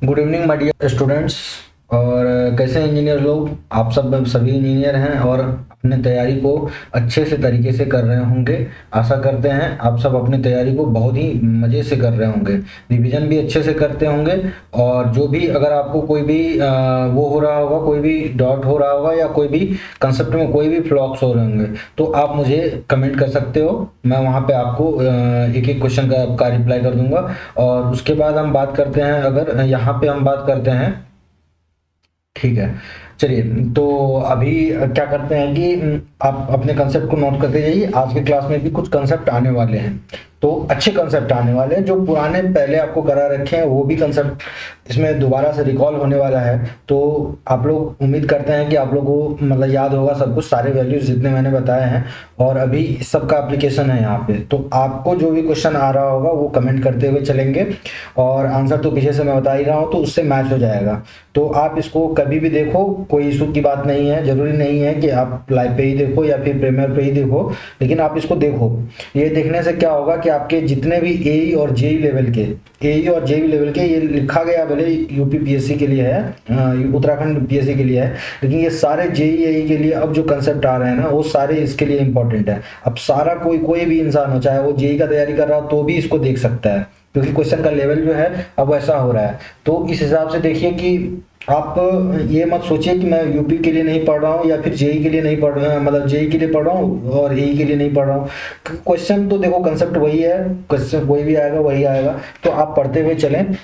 Good evening my dear students. और कैसे हैं इंजीनियर लोग। आप सब सभी इंजीनियर हैं और अपने तैयारी को अच्छे से तरीके से कर रहे होंगे। आशा करते हैं आप सब अपनी तैयारी को बहुत ही मज़े से कर रहे होंगे, रिवीजन भी अच्छे से करते होंगे। और जो भी अगर आपको कोई भी वो हो रहा होगा, कोई भी डॉट हो रहा होगा या कोई भी कंसेप्ट में कोई भी फ्लॉक्स हो रहे होंगे तो आप मुझे कमेंट कर सकते हो। मैं वहाँ पे आपको एक एक क्वेश्चन का रिप्लाई कर दूंगा। और उसके बाद हम बात करते हैं, अगर यहाँ पे हम बात करते हैं, ठीक है। चलिए, तो अभी क्या करते हैं कि आप अपने कंसेप्ट को नोट करते जाइए। आज के क्लास में भी कुछ कंसेप्ट आने वाले हैं, तो अच्छे कंसेप्ट आने वाले हैं। जो पुराने पहले आपको करा रखे हैं वो भी कंसेप्ट इसमें दोबारा से रिकॉल होने वाला है। तो आप लोग उम्मीद करते हैं कि आप लोगों को मतलब याद होगा सब कुछ, सारे वैल्यूज जितने मैंने बताए हैं। और अभी इस सब का एप्लीकेशन है यहाँ पे, तो आपको जो भी क्वेश्चन आ रहा होगा वो कमेंट करते हुए चलेंगे। और आंसर तो पीछे से मैं बता ही रहा हूँ, तो उससे मैच हो जाएगा। तो आप इसको कभी भी देखो, कोई इशू की बात नहीं है। जरूरी नहीं है कि आप लाइव पे ही देखो या फिर प्रीमियर पे ही देखो, लेकिन आप इसको देखो। ये देखने से क्या होगा कि आपके जितने भी एई और जेई लेवल के, एई और जेई लेवल के, ये लिखा गया भले यूपी पीएससी के लिए है, उत्तराखंड पीएससी के लिए है, लेकिन ये सारे जेई एई के लिए अब जो कंसेप्ट आ रहे हैं ना वो सारे इसके लिए इंपॉर्टेंट है। अब सारा कोई भी इंसान हो, चाहे वो जेई का तैयारी कर रहा हो तो भी इसको देख सकता है, क्योंकि क्वेश्चन का लेवल जो है अब वैसा हो रहा है। तो इस हिसाब से देखिए कि आप ये मत सोचिए कि मैं यूपी के लिए नहीं पढ़ रहा हूँ या फिर जेई के लिए नहीं पढ़ रहा हूँ, मतलब जेई के लिए पढ़ रहा हूँ और एई के लिए नहीं पढ़ रहा हूँ। क्वेश्चन तो देखो, कंसेप्ट वही है, क्वेश्चन कोई भी आएगा वही आएगा। तो आप पढ़ते हुए चलें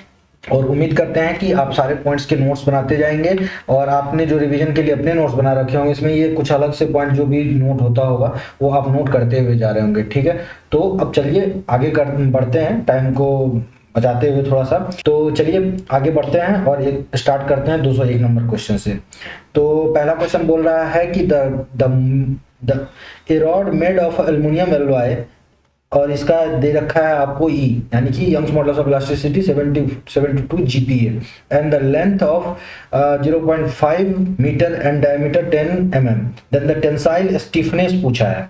और उम्मीद करते हैं कि आप सारे पॉइंट्स के नोट्स बनाते जाएंगे। और आपने जो रिवीजन के लिए अपने नोट्स बना रखे होंगे, इसमें ये कुछ अलग से पॉइंट जो भी नोट होता होगा वो आप नोट करते हुए जा रहे होंगे, ठीक है। तो अब चलिए आगे बढ़ते हैं, टाइम को बचाते हुए थोड़ा सा। तो चलिए आगे बढ़ते हैं और एक स्टार्ट करते हैं 201 नंबर क्वेश्चन से। तो पहला क्वेश्चन बोल रहा है कि the A rod made of aluminium alloy, और इसका दे रखा है आपको ई, यानी कि Young's modulus of elasticity 72 GPa, and the length of 0.5 metre and diameter 10 mm। Then the tensile stiffness पूछा है।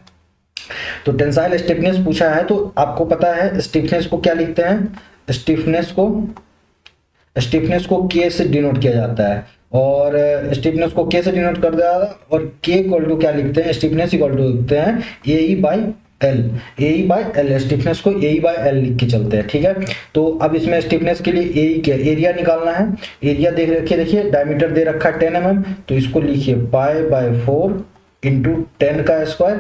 तो टेंसाइल स्टिफनेस पूछा है, तो आपको पता है स्टिफनेस को क्या लिखते हैं। स्टिफनेस को के से डिनोट किया जाता है, और स्टिफनेस को के से डिनोट कर दिया जाता है। और के इक्वल टू क्या लिखते हैं, स्टिफनेस इक्वल टू लिखते हैं A E by L. A E by L, stiffness को एई बाई एल लिख के चलते हैं, ठीक है। तो अब इसमें स्टिफनेस के लिए एई के एरिया निकालना है। एरिया देख रखिए, देखिए डायमीटर दे रखा है 10 mm, तो इसको लिखिए पाई बाय 4 इंटू 10 का स्क्वायर,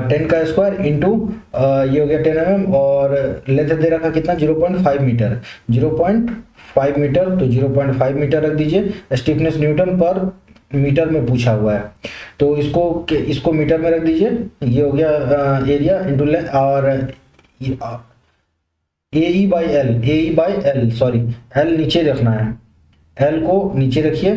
10 का स्क्वायर इंटू ये हो गया 10 mm। और लेंथ दे रखा कितना, 0.5 मीटर, 0.5 मीटर, तो 0.5 मीटर रख दीजिए। स्टिफनेस न्यूटन पर मीटर में पूछा हुआ है, तो इसको मीटर में रख दीजिए। ये हो गया एरिया इंटू और ए बाई एल, सॉरी एल नीचे रखना है, एल को नीचे रखिए।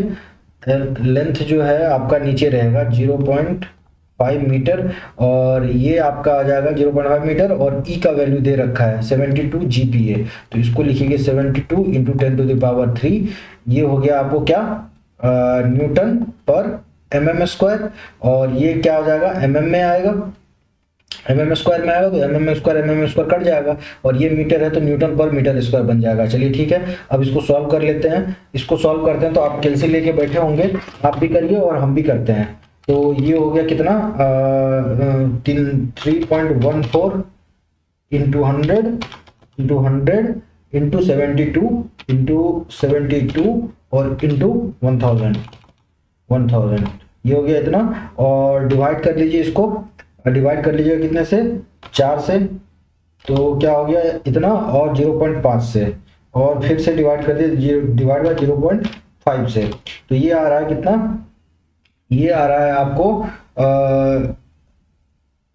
लेंथ जो है आपका नीचे रहेगा 0.5 मीटर, और ये आपका आ जाएगा 0.5 मीटर। और ई का वैल्यू दे रखा है 72 जीपीए, तो इसको लिखेंगे 72 इंटू 10 टू द पावर 3। ये हो गया आपको क्या, न्यूटन पर mm स्क्वायर। और ये क्या आ जाएगा, mm में आएगा, mm स्क्वायर में आएगा, तो mm स्क्वायर कट जाएगा। और ये मीटर है तो न्यूटन पर मीटर स्क्वायर बन जाएगा। चलिए ठीक है, अब इसको सॉल्व कर लेते हैं। इसको सॉल्व करते हैं तो आप कैलसी लेके बैठे होंगे, आप भी करिए और हम भी करते हैं। तो ये हो गया कितना, 3.14 इंटू 100 इंटू 72 और इंटू 1000, ये हो गया इतना। और डिवाइड कर लीजिए इसको, डिवाइड कर लीजिए कितने से, 4 से, तो क्या हो गया इतना, और 0.5 से, और फिर से डिवाइड कर दिए, डिवाइड बाय 0.5 से। तो ये आ रहा है कितना, ये आ रहा है आपको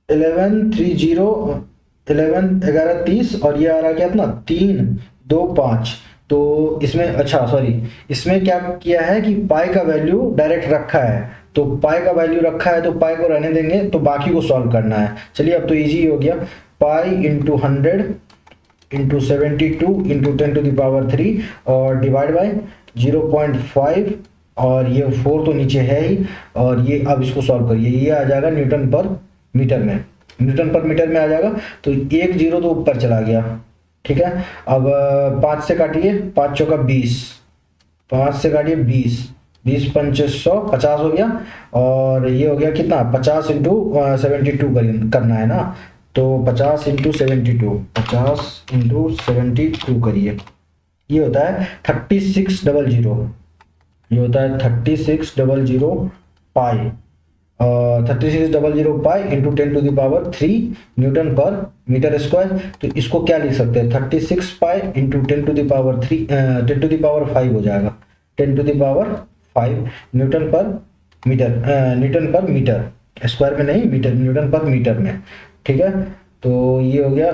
11:30, और ये आ रहा है क्या इतना, 3.25। तो इसमें अच्छा सॉरी, इसमें क्या किया है कि पाई का वैल्यू डायरेक्ट रखा है, तो पाई का वैल्यू रखा है तो पाई को रहने देंगे, तो बाकी को सॉल्व करना है। चलिए अब तो इजी हो गया, pi into 100 into 72 into 10 to the power 3 और डिवाइड बाय 0.5, और ये 4 तो नीचे है ही। और ये अब इसको सॉल्व करिए, ये आ जाएगा न्यूटन पर मीटर में आ जाएगा। तो 1 0 तो ऊपर चला गया, ठीक है। अब 5 से काटिए, 5 चौका 20, 5 से काटिए 20, 20 पंचे 100, 50 हो गया। और ये हो गया कितना, 50 इंटू 72 करना है ना, तो 50 इंटू 72, 50 इंटू 72 करिए, ये होता है 3600, ये होता है 3600 पाई, 3600 pi into 10⁻³ Newton per metre square. तो इसको क्या लिख सकते हैं, 36 पाई इंटू 10⁻³ 10⁵ हो जाएगा, 10⁵ newton per metre, Newton per metre, square में नहीं, मीटर, न्यूटन पर मीटर में। ठीक है, तो ये हो गया,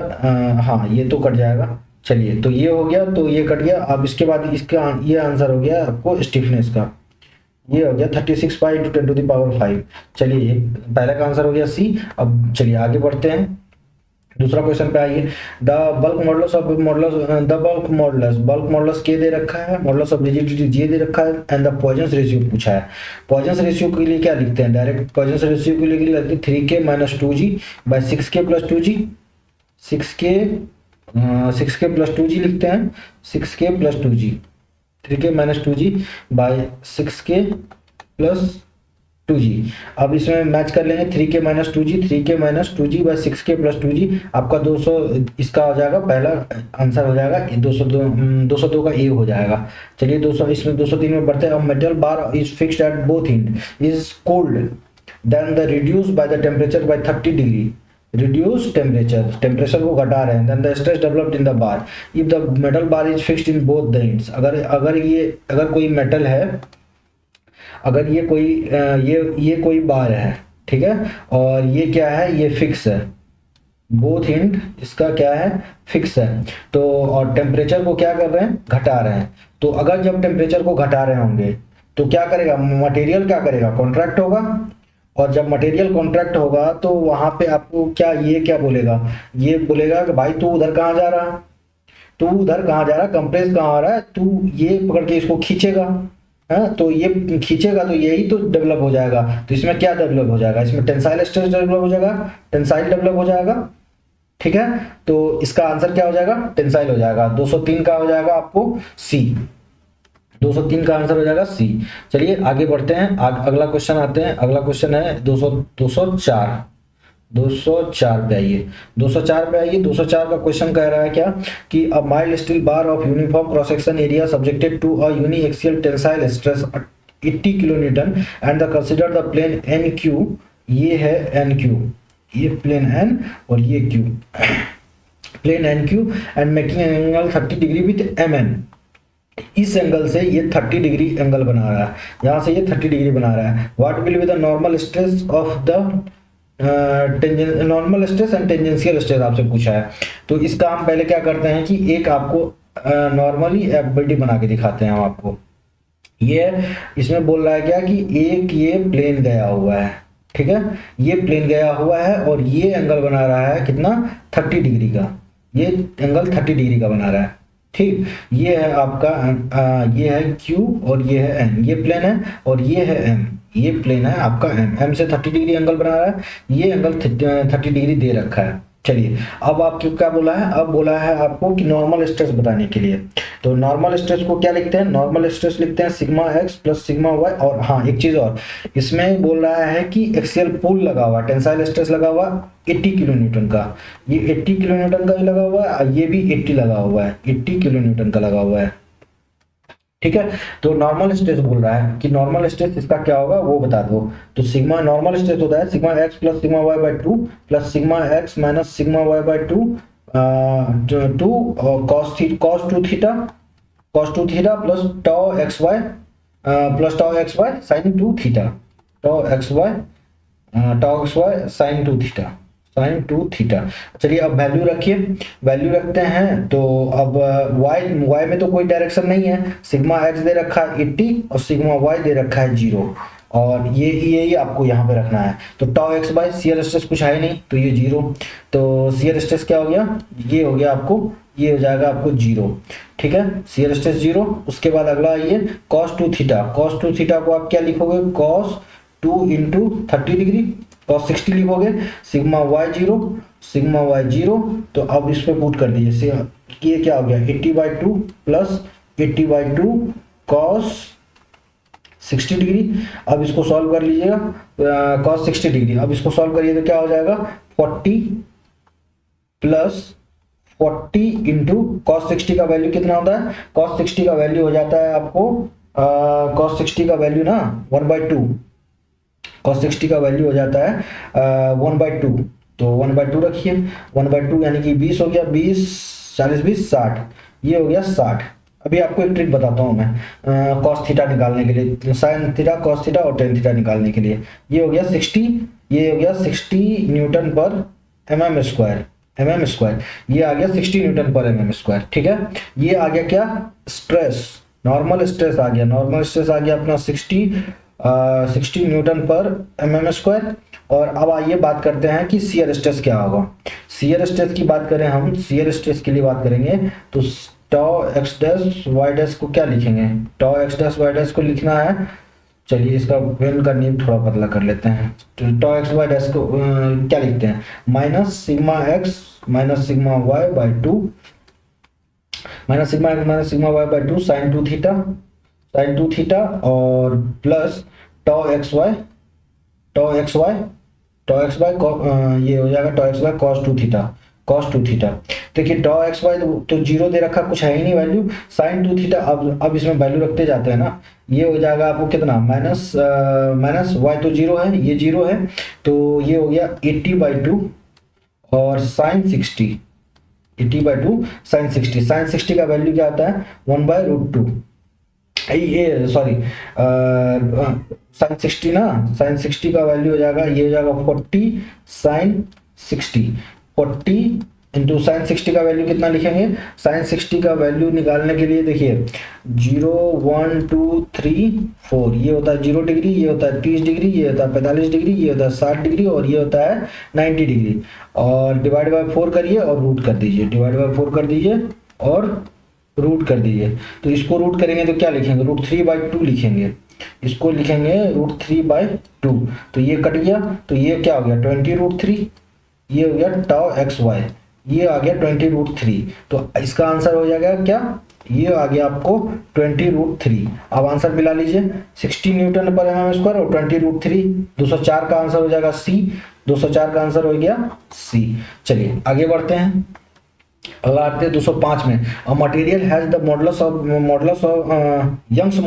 हाँ ये तो कट जाएगा। चलिए, तो ये हो गया, तो ये कट गया। अब इसके बाद इसका ये आंसर हो गया आपको स्टिफनेस का, ये हो गया 36 पाई इंटू 10⁵। चलिए, पहले का आंसर हो गया सी। अब चलिए आगे बढ़ते हैं, दूसरा क्वेश्चन पे आइए। The bulk modulus of bulk modulus के दे रखा है, मॉडुलस ऑफ रिजिडिटी जे दे रखा है, एंड द पॉइजंस रेशियो पूछा है। पॉइजंस रेशियो के लिए क्या लिखते हैं, डायरेक्ट पॉइजंस रेशियो के लिए लिखते हैं 3k - 2g bye 6k + 2g, 6k + 2g लिखते हैं, 6k + 2g, 3k - 2g bye 6k + 2g। अब इसमें मैच कर लेंगे 3k - 2g, 3k - 2g bye 6k + 2g, आपका 200, इसका हो जाएगा, पहला आंसर हो जाएगा 202, 202 का ए हो जाएगा। चलिए 200, इसमें 203 में बढ़ते हैं। Metal bar is fixed at both end is cold then the reduce by the temperature by 30 degree, reduce temperature को घटा रहे हैं, then the stress developed in the bar if the metal bar is fixed in both the ends. अगर कोई metal है, अगर ये कोई बार है, ठीक है, और ये क्या है, ये फिक्स है, बोथ एंड इसका क्या है, फिक्स है। तो और टेम्परेचर को क्या कर रहे हैं, घटा रहे हैं। तो अगर जब टेम्परेचर को घटा रहे होंगे तो क्या करेगा, मटेरियल क्या करेगा, कॉन्ट्रैक्ट होगा। और जब मटेरियल कॉन्ट्रैक्ट होगा तो वहां पे आपको क्या, ये क्या बोलेगा, ये बोलेगा कि भाई तू उधर कहाँ जा रहा, तू उधर कहाँ जा रहा, कंप्रेस कहाँ आ रहा है, तू ये पकड़ के इसको खींचेगा, है, तो ये खींचेगा तो यही तो डेवलप हो जाएगा। तो इसमें क्या डेवलप हो जाएगा, इसमें टेंसाइल स्ट्रेस डेवलप हो जाएगा, टेंसाइल डेवलप हो जाएगा। ठीक है, तो इसका आंसर क्या हो जाएगा, टेंसाइल हो जाएगा। 203 का हो जाएगा आपको सी, 203 का आंसर हो जाएगा सी। चलिए आगे बढ़ते हैं, अगला क्वेश्चन आते हैं। अगला क्वेश्चन है 204, 204 पे आइए, 204 पे आइए। 204 का क्वेश्चन कह रहा है क्या, कि a mild steel bar of uniform cross section area subjected to a uniaxial tensile stress 80 kilo newton and the consider the plane N Q, ये है एन क्यू, ये प्लेन एन और ये Q, plane N Q and making angle 30 degree with M N. इस एंगल से ये 30 degree angle बना रहा है, यहाँ से ये 30 डिग्री बना रहा है। What will be the normal stress of the normal stress and tangential stress आपसे पूछा है। तो इसका हम पहले क्या करते हैं कि एक आपको नॉर्मली एफबीडी बना के दिखाते हैं हम आपको। ये इसमें बोल रहा है क्या, कि एक ये प्लेन गया हुआ है, ठीक है, ये प्लेन गया हुआ है और ये एंगल बना रहा है कितना, 30 डिग्री का, ये एंगल 30 डिग्री का बना रहा है। ठीक, ये है आपका ये है Q और ये है N, ये प्लेन है और ये है M, ये प्लेन है आपका M से 30 डिग्री एंगल बना रहा है, ये एंगल 30 डिग्री दे रखा है। चलिए, अब आपको क्या बोला है, अब बोला है आपको कि नॉर्मल स्ट्रेस बताने के लिए। तो नॉर्मल स्ट्रेस को क्या लिखते हैं, नॉर्मल स्ट्रेस लिखते हैं sigma x plus sigma y। और हाँ एक चीज और, इसमें बोल रहा है कि एक्सियल पुल लगा हुआ, टेंसाइल स्ट्रेस लगा हुआ 80 किलो न्यूटन का, ये 80 किलो न्यूटन का भी लगा हुआ है और ये भी 80 लगा हुआ है, 80 किलो न्यूटन का लगा हुआ है। ठीक है, तो नॉर्मल स्ट्रेस बोल रहा है कि नॉर्मल स्ट्रेस इसका क्या होगा वो बता दो। तो सिग्मा नॉर्मल स्ट्रेस होता है sigma x plus sigma y by 2 plus sigma x minus sigma y by 2 2 cos 2 theta plus tau xy sin 2 theta, tau xy sin 2 theta, sin 2 theta. चलिए अब वैल्यू रखिए, वैल्यू रखते हैं। तो अब y में तो कोई डायरेक्शन नहीं है, सिग्मा x दे रखा है 80 और सिग्मा y दे रखा है 0, और ये आपको यहाँ पे रखना है। तो tau X by shear stress कुछ है नहीं तो ये 0, तो शियर स्ट्रेस क्या हो गया, ये हो गया आपको, ये हो जाएगा आपको 0। ठीक है, शियर स्ट्रेस 0। उसके बाद अगला आइए cos 2 थीटा, cos 2 थीटा को आप क्या लिखोगे, cos 2 इंटू 30 डिग्री cos 60 लिखोगे, सिग्मा y 0 सिग्मा वाई 0। तो अब इस पे पुट कर दीजिए, ये क्या हो गया 80/2 प्लस 80/2 कॉस 60 डिग्री। अब इसको सॉल्व कर लीजिएगा, कॉस 60 डिग्री। अब इसको सॉल्व करिए तो क्या हो जाएगा 40 प्लस 40 इंटू कॉस 60 का वैल्यू कितना होता है, कॉस 60 का वैल्यू हो जाता है आपको, कॉस 60 का वैल्यू ना 1/2, कॉस 60 का वैल्यू हो जाता है 1/2। तो 1/2 रखिए, 1/2 यानी कि 20 हो गया, 20 40 20 60, ये हो गया 60। अभी आपको एक ट्रिक बताता हूँ मैं कॉस थीटा निकालने के लिए, साइन थीटा कॉस थीटा और टेन थीटा निकालने के लिए। ये हो गया 60, ये हो गया 60 न्यूटन पर mm स्क्वायर, ये आ गया 60 न्यूटन पर mm स्क्वायर। ठीक है, ये आ गया क्या स्ट्रेस, नॉर्मल स्ट्रेस आ गया, नॉर्मल स्ट्रेस आ गया अपना 60 न्यूटन पर mm स्क्वायर। और अब आइए बात करते हैं कि शियर स्ट्रेस क्या होगा। शियर स्ट्रेस की बात करें, हम शियर स्ट्रेस के लिए बात करेंगे तो tau X dash Y dash को क्या लिखेंगे, tau X dash Y dash को लिखना है, चलिए इसका वेन का नियम थोड़ा पतला कर लेते हैं। तो टॉ एक्स वाई डैश को क्या लिखते हैं, minus sigma X minus sigma Y by 2, minus sigma X minus sigma Y by 2 sine 2 theta और प्लस टॉ एक्स वाई ये हो जाएगा tau X Y cos 2 theta. देखिए टॉ एक्स वाई तो जीरो दे रखा, कुछ है ही नहीं वैल्यू, साइन 2 थीटा अब इसमें वैल्यू रखते जाते हैं ना, ये हो जाएगा आपको कितना माइनस वाई तो जीरो है, ये जीरो है, तो ये हो गया 80/2 और साइन 60, 80/2 साइन 60, साइन 60 का वैल्यू क्या आता है 1/√2, ये सॉरी साइन 60 ना, साइन 60 का वैल्यू हो जाएगा, ये हो जाएगा 40 साइन 60, 40 इंटू साइन 60 का वैल्यू कितना लिखेंगे, साइन 60 का वैल्यू निकालने के लिए देखिए 0 1 2 3 4, ये होता है 0 डिग्री, ये होता है 30 डिग्री, ये होता है 45 डिग्री, ये होता है 60 डिग्री और ये होता है 90 डिग्री। और डिवाइड बाय 4 करिए और रूट कर दीजिए, डिवाइड बाय 4 कर दीजिए और रूट कर दीजिए। तो इसको रूट करेंगे तो क्या लिखेंगे, √3/2 लिखेंगे, इसको लिखेंगे √3/2। तो ये कट गया, तो ये क्या हो गया 20√3, ये हो गया टॉ एक्स वाई, ये आ गया 20√3। तो इसका आंसर हो जाएगा क्या, ये आ गया आपको 20√3। अब आंसर मिला लीजिए 60 न्यूटन पर mm स्क्वायर और 20√3, 204 का आंसर हो जाएगा सी, 204 का आंसर हो गया सी। चलिए आगे बढ़ते हैं, अगला आते हैं 205 में, a material has the modulus of Young's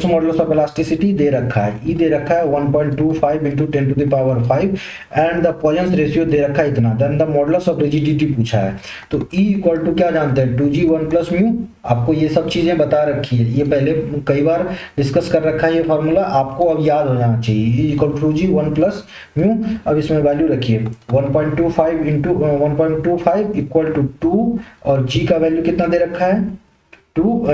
modulus of elasticity दे रखा है, ई दे रखा है 1.25 into 10⁵ and the Poisson's ratio दे रखा है इतना, then the modulus of rigidity पूछा है। तो ई इक्वल टू क्या जानते हैं 2g1 प्लस म्यू, आपको ये सब चीजें बता रखी है, ये पहले कई बार डिस्कस कर रखा है ये फॉर्मूला, आपको अब याद हो जाना चाहिए, ई इक्वल टू 2g1 प्लस म्यू। अब इसमें वैल्यू रखिए 1.25 इंटू 1.25 इक्वल टू 2 और g का वैल्यू कितना दे रखा है 2,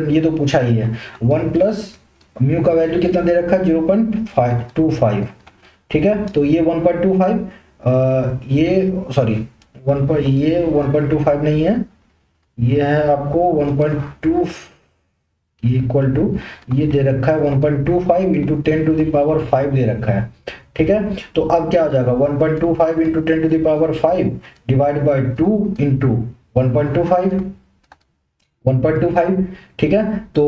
ये तो पूछा ही है, 1 प्लस म्यू का वैल्यू कितना दे रखा है 0.525। ठीक है, तो ये 1.25 ये सॉरी ये 1.25 नहीं है, ये है आपको 1.2 इक्वल टू ये दे रखा है 1.25 इंटू 10⁵ दे रखा है। ठीक है, तो अब क्या हो जाएगा 1.25 इंटू 10⁵ डिवाइड बाई 2 इंटू 1.25। ठीक है, तो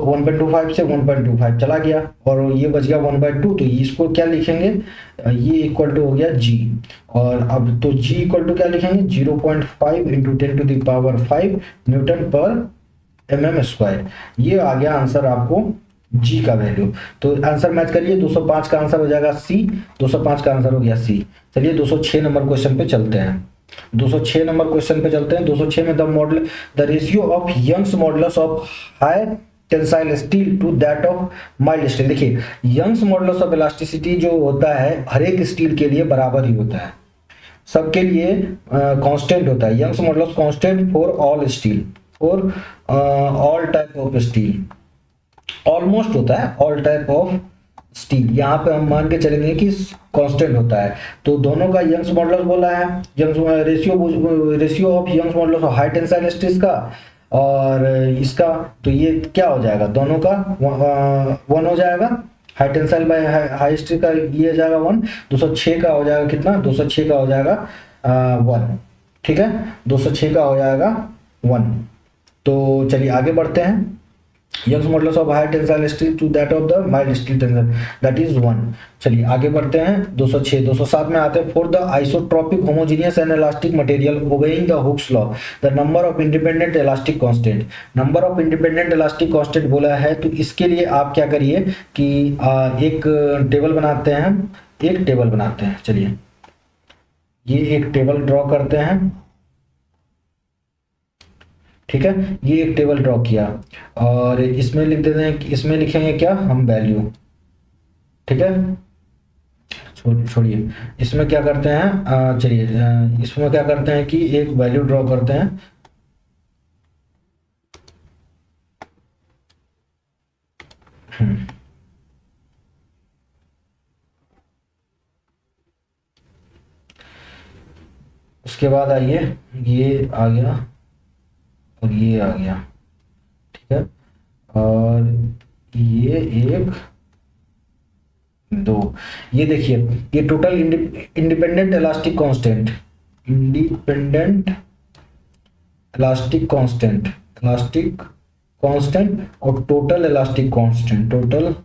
1.25 से 1.25 चला गया और ये बच गया 1/2, तो इसको क्या लिखेंगे, ये इक्वल टू हो गया g, और अब तो g इक्वल टू क्या लिखेंगे 0.5 इंटू 10⁵ न्यूटन पर mm स्क्वायर। ये आ गया आंसर आपको g का वैल्यू। तो आंसर मैच करिए, 205 का आंसर हो जाएगा c, 205 का आंसर हो गया c। चलिए 206 नंबर क्वेश्चन पे चलते हैं, 206 नंबर क्वेश्चन पे चलते हैं। 206 में the ratio of Young's modulus of high tensile steel to that of mild steel. देखिए यंग्स मॉडुलस ऑफ इलास्टिसिटी जो होता है हर एक स्टील के लिए बराबर ही होता है, सबके लिए कांस्टेंट होता है, Young's modulus constant for all steel और all type of steel, almost होता है ऑल टाइप ऑफ स्टील, यहाँ पे हम मान के चलेंगे कि कांस्टेंट होता है। तो दोनों का यंग्स मॉडुलस बोला है, Young's ratio of Young's modulus of high tensile steels का और इसका, तो ये क्या हो जाएगा दोनों का 1 हो जाएगा, high tensile by high steel का ये हो जाएगा 1, 206 का हो जाएगा कितना 206 का हो जाएगा 1, ठीक है, 206 का हो जाएगा 1। तो चलिए आगे बढ़ते हैं। Young's modulus of higher tensile steel to that of the mild steel tensile, that is 1। चलिए आगे बढ़ते हैं 206 207 में आते हैं। For the isotropic homogeneous and elastic material obeying the Hooke's law the number of independent elastic constant, number of independent elastic constant बोला है। तो इसके लिए आप क्या करिए कि एक टेबल बनाते हैं, एक टेबल बनाते हैं। चलिए ये एक टेबल ड्रॉ करते हैं, ठीक है, ये एक टेबल ड्रॉ किया और इसमें लिख देते हैं, इसमें लिखेंगे क्या हम, वैल्यू, ठीक है। छोड़िए, इसमें क्या करते हैं, चलिए इसमें क्या करते हैं कि एक वैल्यू ड्रॉ करते हैं। उसके बाद आइए, ये आ गया और ये आ गया, ठीक है, और ये एक 2, ये देखिए ये total independent elastic constant, independent elastic constant, elastic constant और total elastic constant, total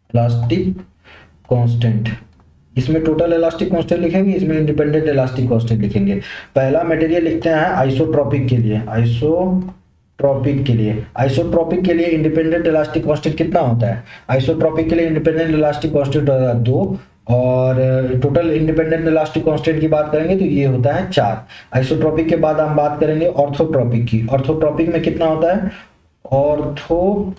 elastic constant. इसमें टोटल इलास्टिक कांस्टेंट लिखेंगे, इसमें इंडिपेंडेंट इलास्टिक कांस्टेंट लिखेंगे। पहला मटेरियल लिखते हैं आइसोट्रोपिक के लिए, आइसोट्रोपिक के लिए, आइसोट्रोपिक के लिए इंडिपेंडेंट इलास्टिक कांस्टेंट कितना होता है, आइसोट्रोपिक के लिए इंडिपेंडेंट इलास्टिक कांस्टेंट होता है 2, और टोटल इंडिपेंडेंट इलास्टिक कांस्टेंट की बात करेंगे तो ये होता है 4। आइसोट्रोपिक के बाद हम बात करेंगे ऑर्थोट्रोपिक की, ऑर्थोट्रोपिक में कितना होता है, ऑर्थोट्रोपिक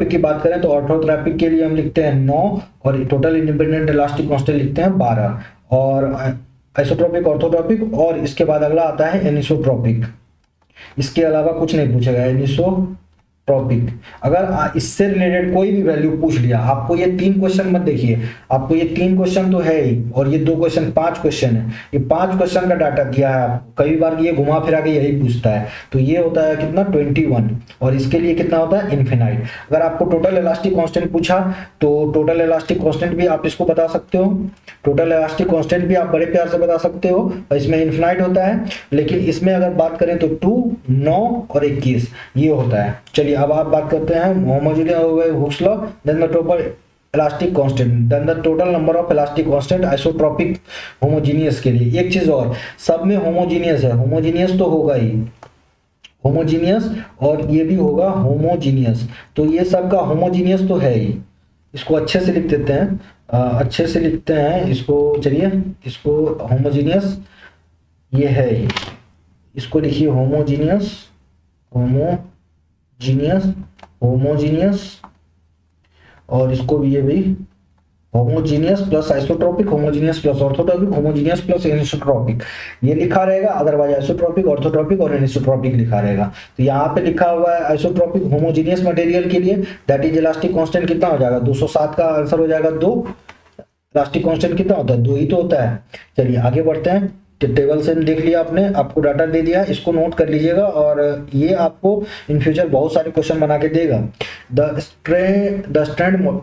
की बात करें तो ऑर्थोट्रोपिक के लिए हम लिखते हैं 9 और टोटल इंडिपेंडेंट इलास्टिक कांस्टेंट लिखते हैं 12। और आइसोट्रोपिक, ऑर्थोट्रोपिक, और इसके बाद अगला आता है एनिसोट्रोपिक। इसके अलावा कुछ नहीं पूछेगा, एनिसोट्रोपिक। अगर इससे रिलेटेड कोई भी वैल्यू पूछ लिया, आपको ये 3 क्वेश्चन मत देखिए, आपको ये 3 क्वेश्चन तो है ही और ये 2 क्वेश्चन, 5 क्वेश्चन है, ये 5 क्वेश्चन का डाटा किया है आपको। कई बार ये घुमा फिरा के यही पूछता है। तो ये होता है कितना 21 और इसके लिए कितना होता है इनफिनाइट। अगर आपको टोटल इलास्टिक कांस्टेंट पूछा तो टोटल इलास्टिक कांस्टेंट भी आप इसको बता सकते हो, टोटल इलास्टिक कांस्टेंट भी आप बड़े प्यार से बता सकते हो, और इसमें इनफिनाइट होता है। लेकिन इसमें अगर बात करें तो 2, 9 और 21 ये होता है। चलिए अब आप बात करते हैं homogeneous Hooke's law, then the total elastic constant, then the total number of elastic constant isotropic homogeneous के लिए। एक चीज और, सब में होमोजेनियस है, होमोजेनियस तो होगा ही, होमोजेनियस, और ये भी होगा होमोजेनियस, तो ये सब का होमोजेनियस तो है ही। इसको अच्छे से लिख देते हैं, अच्छे से लिखते हैं इसको। चलिए इसको होमोजेनियस ये है ही, इसको लिखिए होमोजेनियस, होमोजेनियस, होमोजेनियस, और इसको भी, ये भी homogeneous plus isotropic, homogeneous plus orthotropic, homogeneous plus anisotropic, ये लिखा रहेगा। अदरवाइज आइसोट्रोपिक, ऑर्थोट्रोपिक और एनिसोट्रोपिक लिखा रहेगा। तो यहाँ पे लिखा हुआ है आइसोट्रोपिक होमोजेनियस मटेरियल के लिए दैट इज इलास्टिक कांस्टेंट कितना हो जाएगा, 207 का आंसर हो जाएगा 2। इलास्टिक कांस्टेंट कितना होता है, 2 ही तो होता है। चलिए आगे बढ़ते हैं। टेबल से देख लिया आपने, आपको डाटा दे दिया, इसको नोट कर लीजिएगा और ये आपको इन फ्यूचर बहुत सारे क्वेश्चन बना के देगा। The strand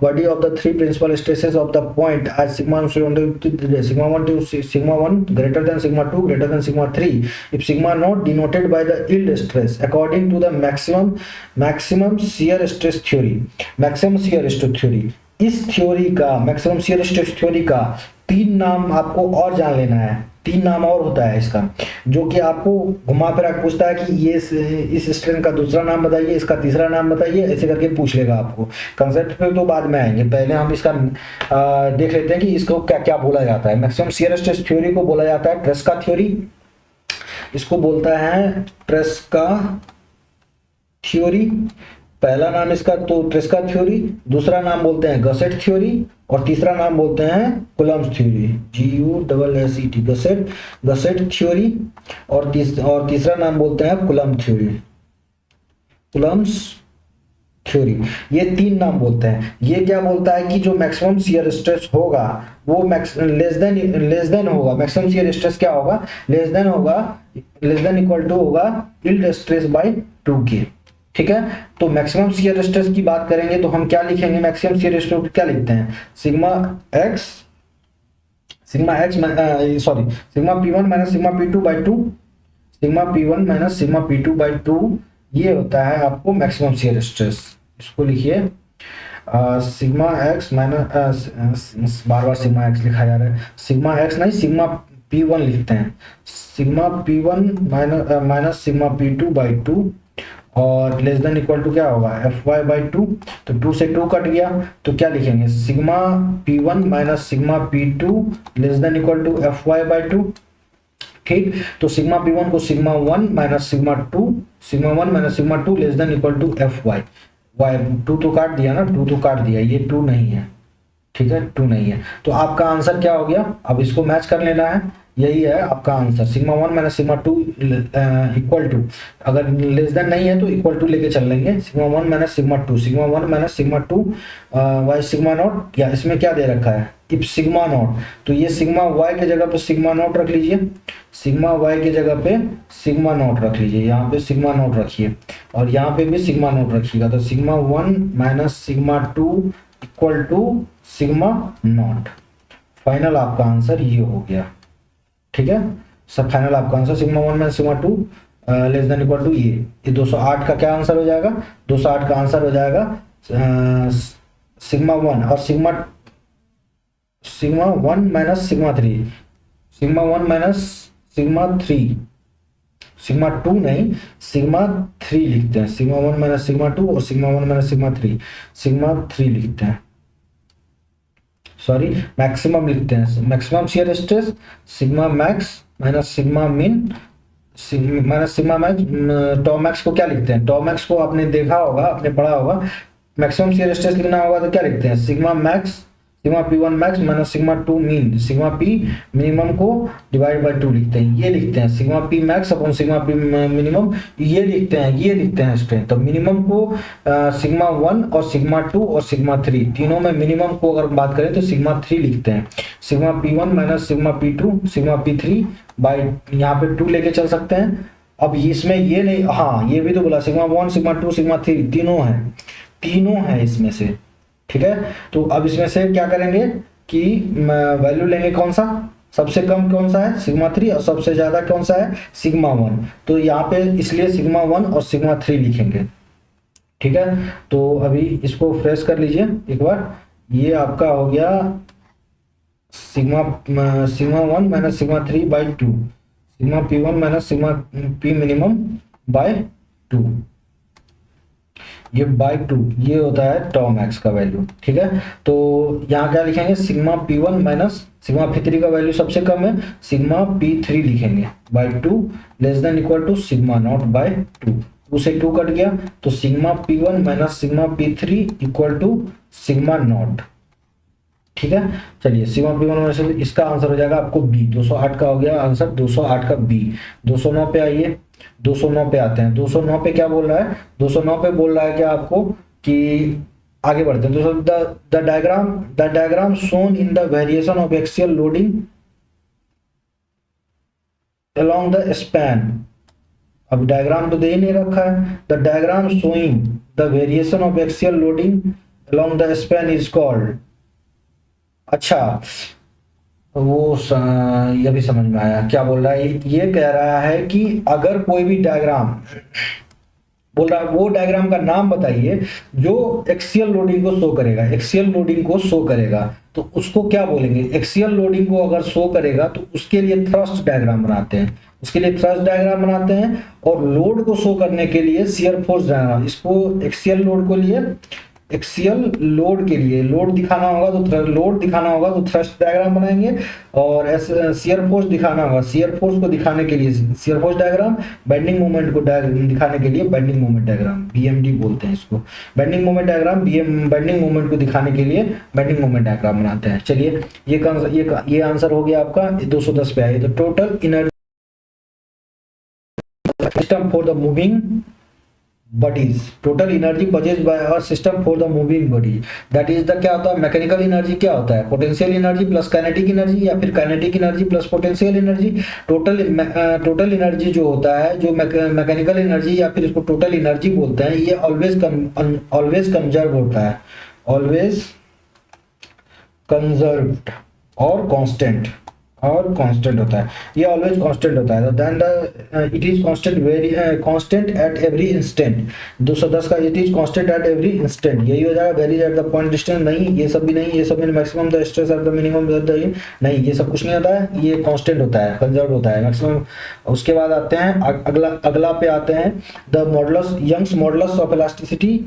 body of the 3 principal stresses of the point as sigma 1 to sigma 1 greater than sigma 2 greater than sigma 3 if sigma naught denoted by the yield stress according to the maximum shear stress theory, maximum shear stress theory। इस theory का, maximum shear stress theory का 3 नाम आपको और जान लेना है। 3 नाम और होता है इसका, जो कि आपको घुमा फिरा के पूछता है कि ये इस स्ट्रेंथ का दूसरा नाम बताइए, इसका तीसरा नाम बताइए, ऐसे करके पूछ लेगा आपको। कंसेप्ट पे तो बाद में आएंगे, पहले हम इसका देख लेते हैं कि इसको क्या क्या बोला जाता है। मैक्सिमम शियर स्ट्रेस थ्योरी को बोला जाता है ट्रेस्का थ्योरी, इसको बोलता है ट्रेस्का थ्योरी। पहला नाम इसका तो ट्रेस्का थ्योरी, दूसरा नाम बोलते हैं गसेट थ्योरी, और तीसरा नाम बोलते हैं Coulomb's theory, GUSSET, gusset theory, और तीसरा नाम बोलते हैं कूलम्ब थ्योरी, कूलम्ब्स थ्योरी। ये 3 नाम बोलते हैं। ये क्या बोलता है कि जो मैक्सिमम शियर स्ट्रेस होगा वो लेस देन होगा, मैक्सिमम शियर स्ट्रेस क्या होगा, लेस देन इक्वल टू होगा यील्ड स्ट्रेस बाय 2K। ठीक है, तो मैक्सिमम शियर स्ट्रेस की बात करेंगे तो हम क्या लिखेंगे, मैक्सिमम शियर स्ट्रेस क्या लिखते हैं, sigma x sigma x sorry sigma P1 minus sigma P2 by two, sigma P1 minus sigma P2 by two, ये होता है आपको मैक्सिमम शियर स्ट्रेस। इसको लिखिए सिग्मा एक्स माइनस, बार बार सिग्मा एक्स लिखा जा रहा है, सिग्मा एक्स नहीं सिग्मा P1 लिखते हैं, sigma P1 minus sigma P2 by two, और लेस देन इक्वल टू क्या होगा एफ वाई बाई टू, तो 2 से 2 कट गया, तो क्या लिखेंगे sigma P1 minus sigma P2 less than equal to F Y by two. ठीक, तो सिग्मा P1 को sigma 1 minus sigma 2, sigma 1 minus sigma 2 less than equal to F Y, Y 2 तो काट दिया ना, 2 तो काट दिया, ये 2 नहीं है, ठीक है 2 नहीं है, तो आपका आंसर क्या हो गया, अब इसको मैच कर लेना है, यही है आपका answer sigma 1 minus sigma 2 equal to, अगर लेस देन नहीं है तो इक्वल टू लेके चल लेंगे, sigma 1 minus sigma 2, sigma 1 minus sigma 2 y sigma nought, या इसमें क्या दे रखा है इफ सिग्मा नॉट, तो ये सिग्मा वाई के जगह पे सिग्मा नॉट रख लीजिए, सिग्मा वाई के जगह पे सिग्मा नॉट रख लीजिए, यहाँ पे सिग्मा नॉट रखिए और यहाँ पे भी सिग्मा नॉट रखिएगा, तो sigma 1 minus sigma 2 equal to sigma naught, final आपका आंसर ये हो गया। ठीक है, सब फाइनल आपका answer sigma 1 minus sigma 2 less than equal to ये 208 का क्या आंसर हो जाएगा, 208 का आंसर हो जाएगा सिग्मा 1 और sigma 1 minus sigma 3, sigma 1 minus sigma 3, sigma 2 नहीं सिग्मा 3 लिखते हैं, सिग्मा 1 माइनस सिग्मा 2 और सिग्मा 1 माइनस सिग्मा 3, सिग्मा 3 लिखते हैं, सॉरी मैक्सिमम लिखते हैं, maximum shear stress sigma max minus sigma min minus sigma max, tau max को क्या लिखते हैं, टॉ मैक्स को आपने देखा होगा, आपने पढ़ा होगा, मैक्सिमम शियर स्ट्रेस लिखना होगा तो क्या लिखते हैं sigma max sigma P1 max minus sigma 2 mean, sigma P minimum को डिवाइड बाय 2 लिखते हैं, ये लिखते हैं sigma P max upon sigma P minimum, ये लिखते हैं, ये लिखते हैं स्ट्रेंथ, तो मिनिमम को सिग्मा 1 और सिग्मा 2 और सिग्मा 3 तीनों में मिनिमम को अगर बात करें तो सिग्मा 3 लिखते हैं, sigma P1 minus sigma P2 sigma P3 by यहाँ पे 2 लेके चल सकते हैं। अब इसमें ये नहीं, हाँ ये भी तो बोला सिग्मा 1 सिग्मा 2 सिग्मा 3 तीनों है इसमें से, ठीक है, तो अब इसमें से क्या करेंगे कि वैल्यू लेंगे, कौन सा सबसे कम कौन सा है सिग्मा 3 और सबसे ज्यादा कौन सा है सिग्मा 1, तो यहाँ पे इसलिए सिग्मा 1 और सिग्मा 3 लिखेंगे। ठीक है, तो अभी इसको फ्रेश कर लीजिए एक बार, ये आपका हो गया sigma 1 minus sigma 3 by 2, sigma P1 minus sigma P minimum by 2, ये बाई 2 ये होता है टॉ मैक्स का वैल्यू। ठीक है, तो यहाँ क्या लिखेंगे sigma P1 minus sigma P3 का वैल्यू सबसे कम है, सिग्मा P3 लिखेंगे by 2 less than equal to sigma naught by 2, 2 से 2 कट गया, तो sigma P1 minus sigma P3 equal to sigma naught. ठीक है, चलिए सिग्मा P1 माइनस, इसका आंसर हो जाएगा आपको बी, 208 का हो गया आंसर, 208 का बी। 209 पे आइए, 209 पे आते हैं, 209 पे क्या बोल रहा है, 209 पे बोल रहा है क्या आपको कि आगे बढ़ते हैं दोस्तों, the diagram shown in the variation of axial loading along the span, अब डायग्राम तो दे ही नहीं रखा है, the diagram showing the variation of axial loading along the span is called, अच्छा वो ये भी समझ में आया क्या बोल रहा है, ये कह रहा है कि अगर कोई भी डायग्राम बोल रहा है, वो डायग्राम का नाम बताइए जो एक्सियल लोडिंग को शो करेगा, एक्सियल लोडिंग को शो करेगा, तो उसको क्या बोलेंगे, एक्सियल लोडिंग को अगर शो करेगा तो उसके लिए थ्रस्ट डायग्राम बनाते हैं, उसके लिए थ्रस्ट डायग्राम बनाते हैं, और लोड को शो करने के लिए शियर फोर्स डायग्राम, इसको एक्सियल लोड को लिए एक्सियल लोड के लिए लोड दिखाना होगा तो लोड दिखाना होगा तो थ्रस्ट डायग्राम बनाएंगे, और शियर फोर्स दिखाना होगा, शियर फोर्स को दिखाने के लिए shear force diagram, bending moment को दिखाने के लिए बेंडिंग मोमेंट डायग्राम, बीएमडी बोलते हैं इसको, bending moment diagram, bending moment को दिखाने के लिए बेंडिंग मोमेंट डायग्राम बनाते हैं। चलिए ये आंसर हो गया आपका 210 पे आइए, तो total energy system for the moving bodies, total energy purchased by our system for the moving body, that is the क्या होता है मैकेनिकल एनर्जी, क्या होता है potential energy plus kinetic energy, या फिर kinetic energy plus potential energy. Total energy जो होता है, जो मैकेनिकल एनर्जी या फिर इसको टोटल एनर्जी बोलते हैं, ये ऑलवेज कंजर्व होता है, ऑलवेज कंजर्व्ड और कांस्टेंट। और कांस्टेंट होता है, ये ऑलवेज कांस्टेंट होता है। Then the it is constant very constant at every instant. 210 का it is constant at every instant, यही हो जाएगा। Varies at the point distance, नहीं ये सब भी नहीं, ये सब maximum the stress at the minimum नहीं, ये सब कुछ नहीं होता है, ये कांस्टेंट होता है, कंजर्व होता है मैक्सिमम। उसके बाद आते हैं अगला अगला पे आते हैं the modulus, Young's modulus of elasticity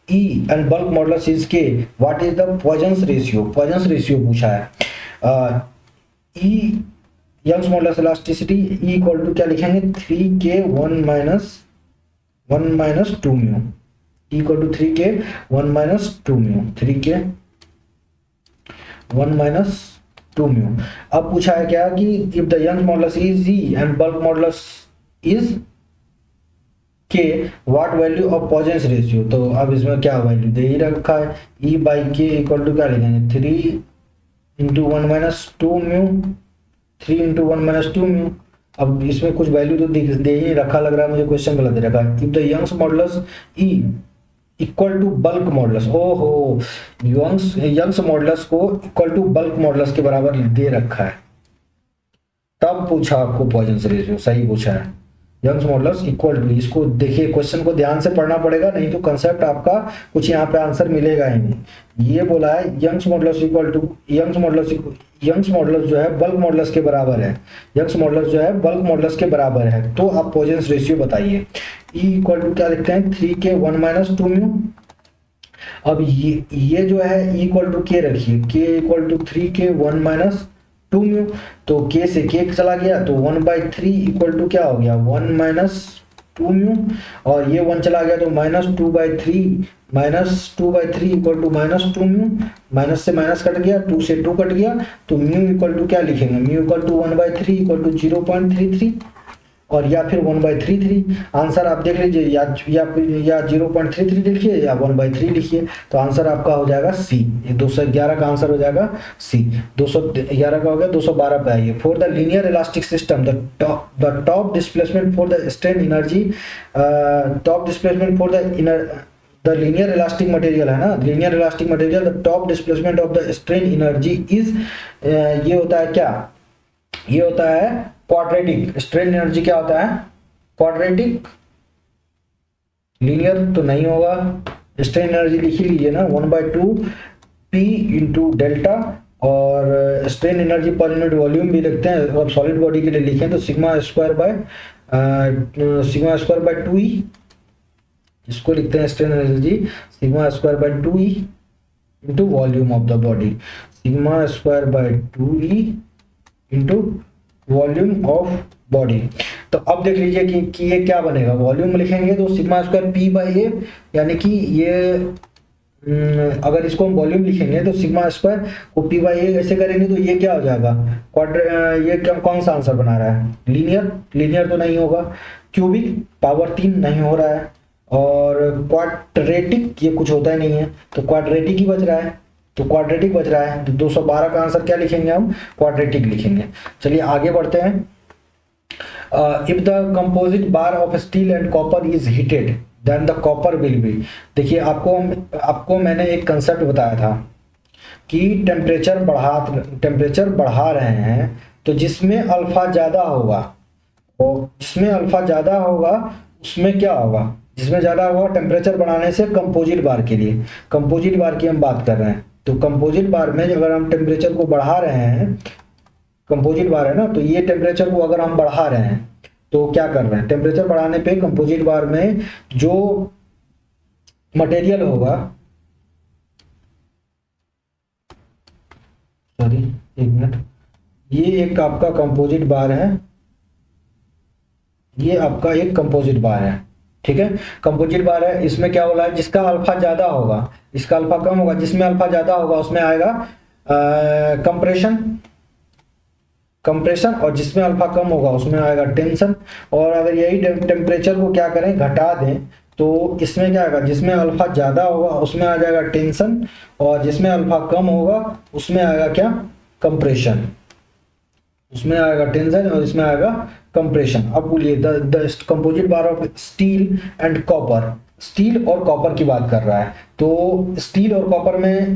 E and bulk modulus is K. What is the Poisson's ratio? Poisson's ratio पूछा है। E Young's modulus elasticity E equal to क्या लिखेंगे, 3K 1 minus 2 mu. E equal to 3K 1 minus 2 mu, 3K 1 minus 2 mu. अब पूछा है क्या कि if the Young's modulus is E and bulk modulus is K, what value of Poisson's ratio. तो अब इसमें क्या वैल्यू दे ही रखा है, E बाई के इक्वल टू क्या लिखेंगे, 3 into 1 minus 2 mu, 3 into 1 minus 2 mu. अब इसमें कुछ वैल्यू तो दे ही रखा, लग रहा है मुझे क्वेश्चन गलत दे रखा है। If the Young's modulus E equal to bulk modulus, ओहो यंग्स मॉडुलस को इक्वल टू बल्क मॉडुलस के बराबर दे रखा है, तब पूछा आपको पॉइजन्स रेशियो, सही पूछा है। यंग्स मॉडुलस इक्वल टू, इसको देखिए क्वेश्चन को ध्यान से पढ़ना पड़ेगा, नहीं तो कंसेप्ट आपका कुछ यहाँ पे आंसर मिलेगा ही नहीं। ये बोला है Young's modulus equal to, Young's modulus जो है बल्क मॉडुलस के बराबर है, यंग्स मॉडुलस जो है बल्क मॉडुलस के बराबर है, तो आप पॉइजन्स रेशियो बताइए। E इक्वल टू क्या लिखते हैं, 3K 1 माइनस 2 म्यू। अब ये जो है E इक्वल टू के रखिए, K equal to 3K 1 minus 2 mu, तो K से K चला गया तो 1/3 इक्वल टू क्या हो गया, 1 माइनस 2 म्यू, और ये 1 चला गया तो minus 2/3 equal to minus 2 mu, minus से माइनस कट गया, 2 से 2 कट गया, तो म्यू इक्वल टू क्या लिखेंगे, mu equal to 1/3 equal to 0.33, और या फिर 1/33। आंसर आप देख लीजिए, या 0.33 लिखिए या 1/3 लिखिए, तो आंसर आपका हो जाएगा सी। 211 का आंसर हो जाएगा सी। 211 का हो गया, 212 पे आइए। For the linear elastic system the top displacement for the strain energy, top displacement for the linear elastic material है ना, linear elastic material the top displacement of the strain energy is, ये होता है क्या, ये होता है क्वाड्रेटिक। स्ट्रेन एनर्जी क्या होता है, क्वाड्रेटिक, लीनियर तो नहीं होगा। स्ट्रेन एनर्जी लिख ही लीजिए ना, 1/2 P इंटू डेल्टा, और strain energy per unit volume भी लिखते हैं, अब सॉलिड बॉडी के लिए लिखें तो सिग्मा स्क्वायर बाय 2E, इसको लिखते हैं strain energy sigma square by 2E into volume of the body, sigma square by 2E into volume of body. तो अब देख लीजिए कि ये क्या बनेगा, वॉल्यूम लिखेंगे तो सिग्मा स्क्वायर P बाई ए, यानी कि ये अगर इसको हम वॉल्यूम लिखेंगे तो सिग्मा स्क्वायर को P बाई ए ऐसे करेंगे तो ये क्या हो जाएगा, ये क्या, कौन सा आंसर बना रहा है, लीनियर तो नहीं होगा, क्यूबिक पावर 3 नहीं हो रहा है, और क्वाड्रेटिक ये कुछ होता ही नहीं है, तो क्वाड्रेटिक ही बच रहा है, तो क्वाड्रेटिक बच रहा है, तो 212 का आंसर क्या लिखेंगे हम, क्वाड्रेटिक लिखेंगे। चलिए आगे बढ़ते हैं। If the composite bar of steel and copper is heated then the copper will be, देखिए आपको मैंने एक कंसेप्ट बताया था कि टेम्परेचर बढ़ा रहे हैं, तो जिसमें अल्फा ज़्यादा होगा, और जिसमें अल्फा ज़्यादा होगा उसमें क्या होगा, जिसमें ज़्यादा होगा टेम्परेचर बढ़ाने से कंपोजिट बार के लिए, कंपोजिट बार की हम बात कर रहे हैं, तो कंपोजिट बार में अगर हम टेम्परेचर को बढ़ा रहे हैं, कंपोजिट बार है ना, तो ये टेम्परेचर को अगर हम बढ़ा रहे हैं तो क्या कर रहे हैं, टेम्परेचर बढ़ाने पे कंपोजिट बार में जो मटेरियल होगा, सॉरी एक मिनट, ये एक आपका कंपोजिट बार है, ये आपका एक कंपोजिट बार है, ठीक है, कंपोजिट बार है, इसमें क्या हो रहा है, जिसका अल्फा ज्यादा होगा, इसका अल्फा कम होगा, जिसमें अल्फा ज्यादा होगा उसमें आएगा कंप्रेशन, और जिसमें अल्फा कम होगा उसमें आएगा टेंशन, और अगर यही टेम्परेचर को क्या करें, घटा दें, तो इसमें क्या आएगा, जिसमें अल्फा ज्यादा होगा उसमें आ जाएगा टेंशन, और जिसमें अल्फा कम होगा उसमें आएगा क्या, कंप्रेशन, उसमें आएगा टेंशन और इसमें आएगा कंप्रेशन। अब बोलिए the composite bar of steel and copper, steel और कॉपर की बात कर रहा है, तो स्टील और कॉपर में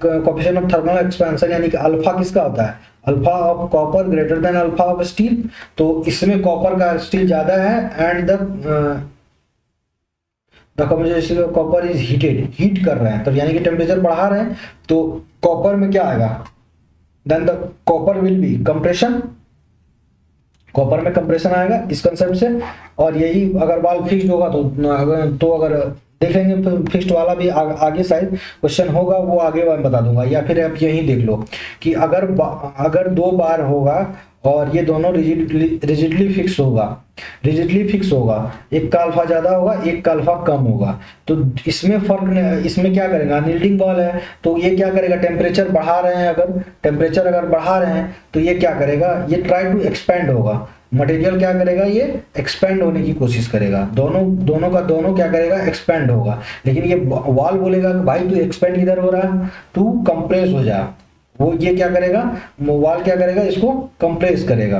कोएफिशिएंट ऑफ थर्मल एक्सपेंशन यानी कि अल्फा किसका होता है, alpha of copper greater than alpha of steel, तो इसमें कॉपर का स्टील ज्यादा है and the composition of copper is heated, heat कर रहे हैं तो यानी कि टेम्परेचर बढ़ा रहे हैं, तो कॉपर में क्या आएगा, then the copper will be compression, copper में कंप्रेशन आएगा इस कंसेप्ट से। और यही अगर वाल फिक्स्ड होगा तो अगर देख लेंगे फिक्स्ड वाला भी आगे साइड क्वेश्चन होगा, वो आगे मैं बता दूंगा, या फिर आप यही देख लो कि अगर दो बार होगा और ये दोनों रिजिडली फिक्स होगा, रिजिडली फिक्स होगा, एक का अल्फा ज्यादा होगा एक का अल्फा कम होगा, तो इसमें फर्क, इसमें क्या करेगा, नील्डिंग बॉल है तो ये क्या करेगा, टेम्परेचर बढ़ा रहे हैं, अगर टेम्परेचर अगर बढ़ा रहे हैं तो ये क्या करेगा, ये ट्राई टू एक्सपेंड होगा, मटेरियल क्या करेगा, ये एक्सपेंड होने की कोशिश करेगा, दोनों क्या करेगा, एक्सपेंड होगा। लेकिन ये वॉल बोलेगा कि भाई तू एक्सपेंड किधर हो रहा है, तू कंप्रेस हो जा, वो ये क्या करेगा, वॉल क्या करेगा, इसको कंप्रेस करेगा,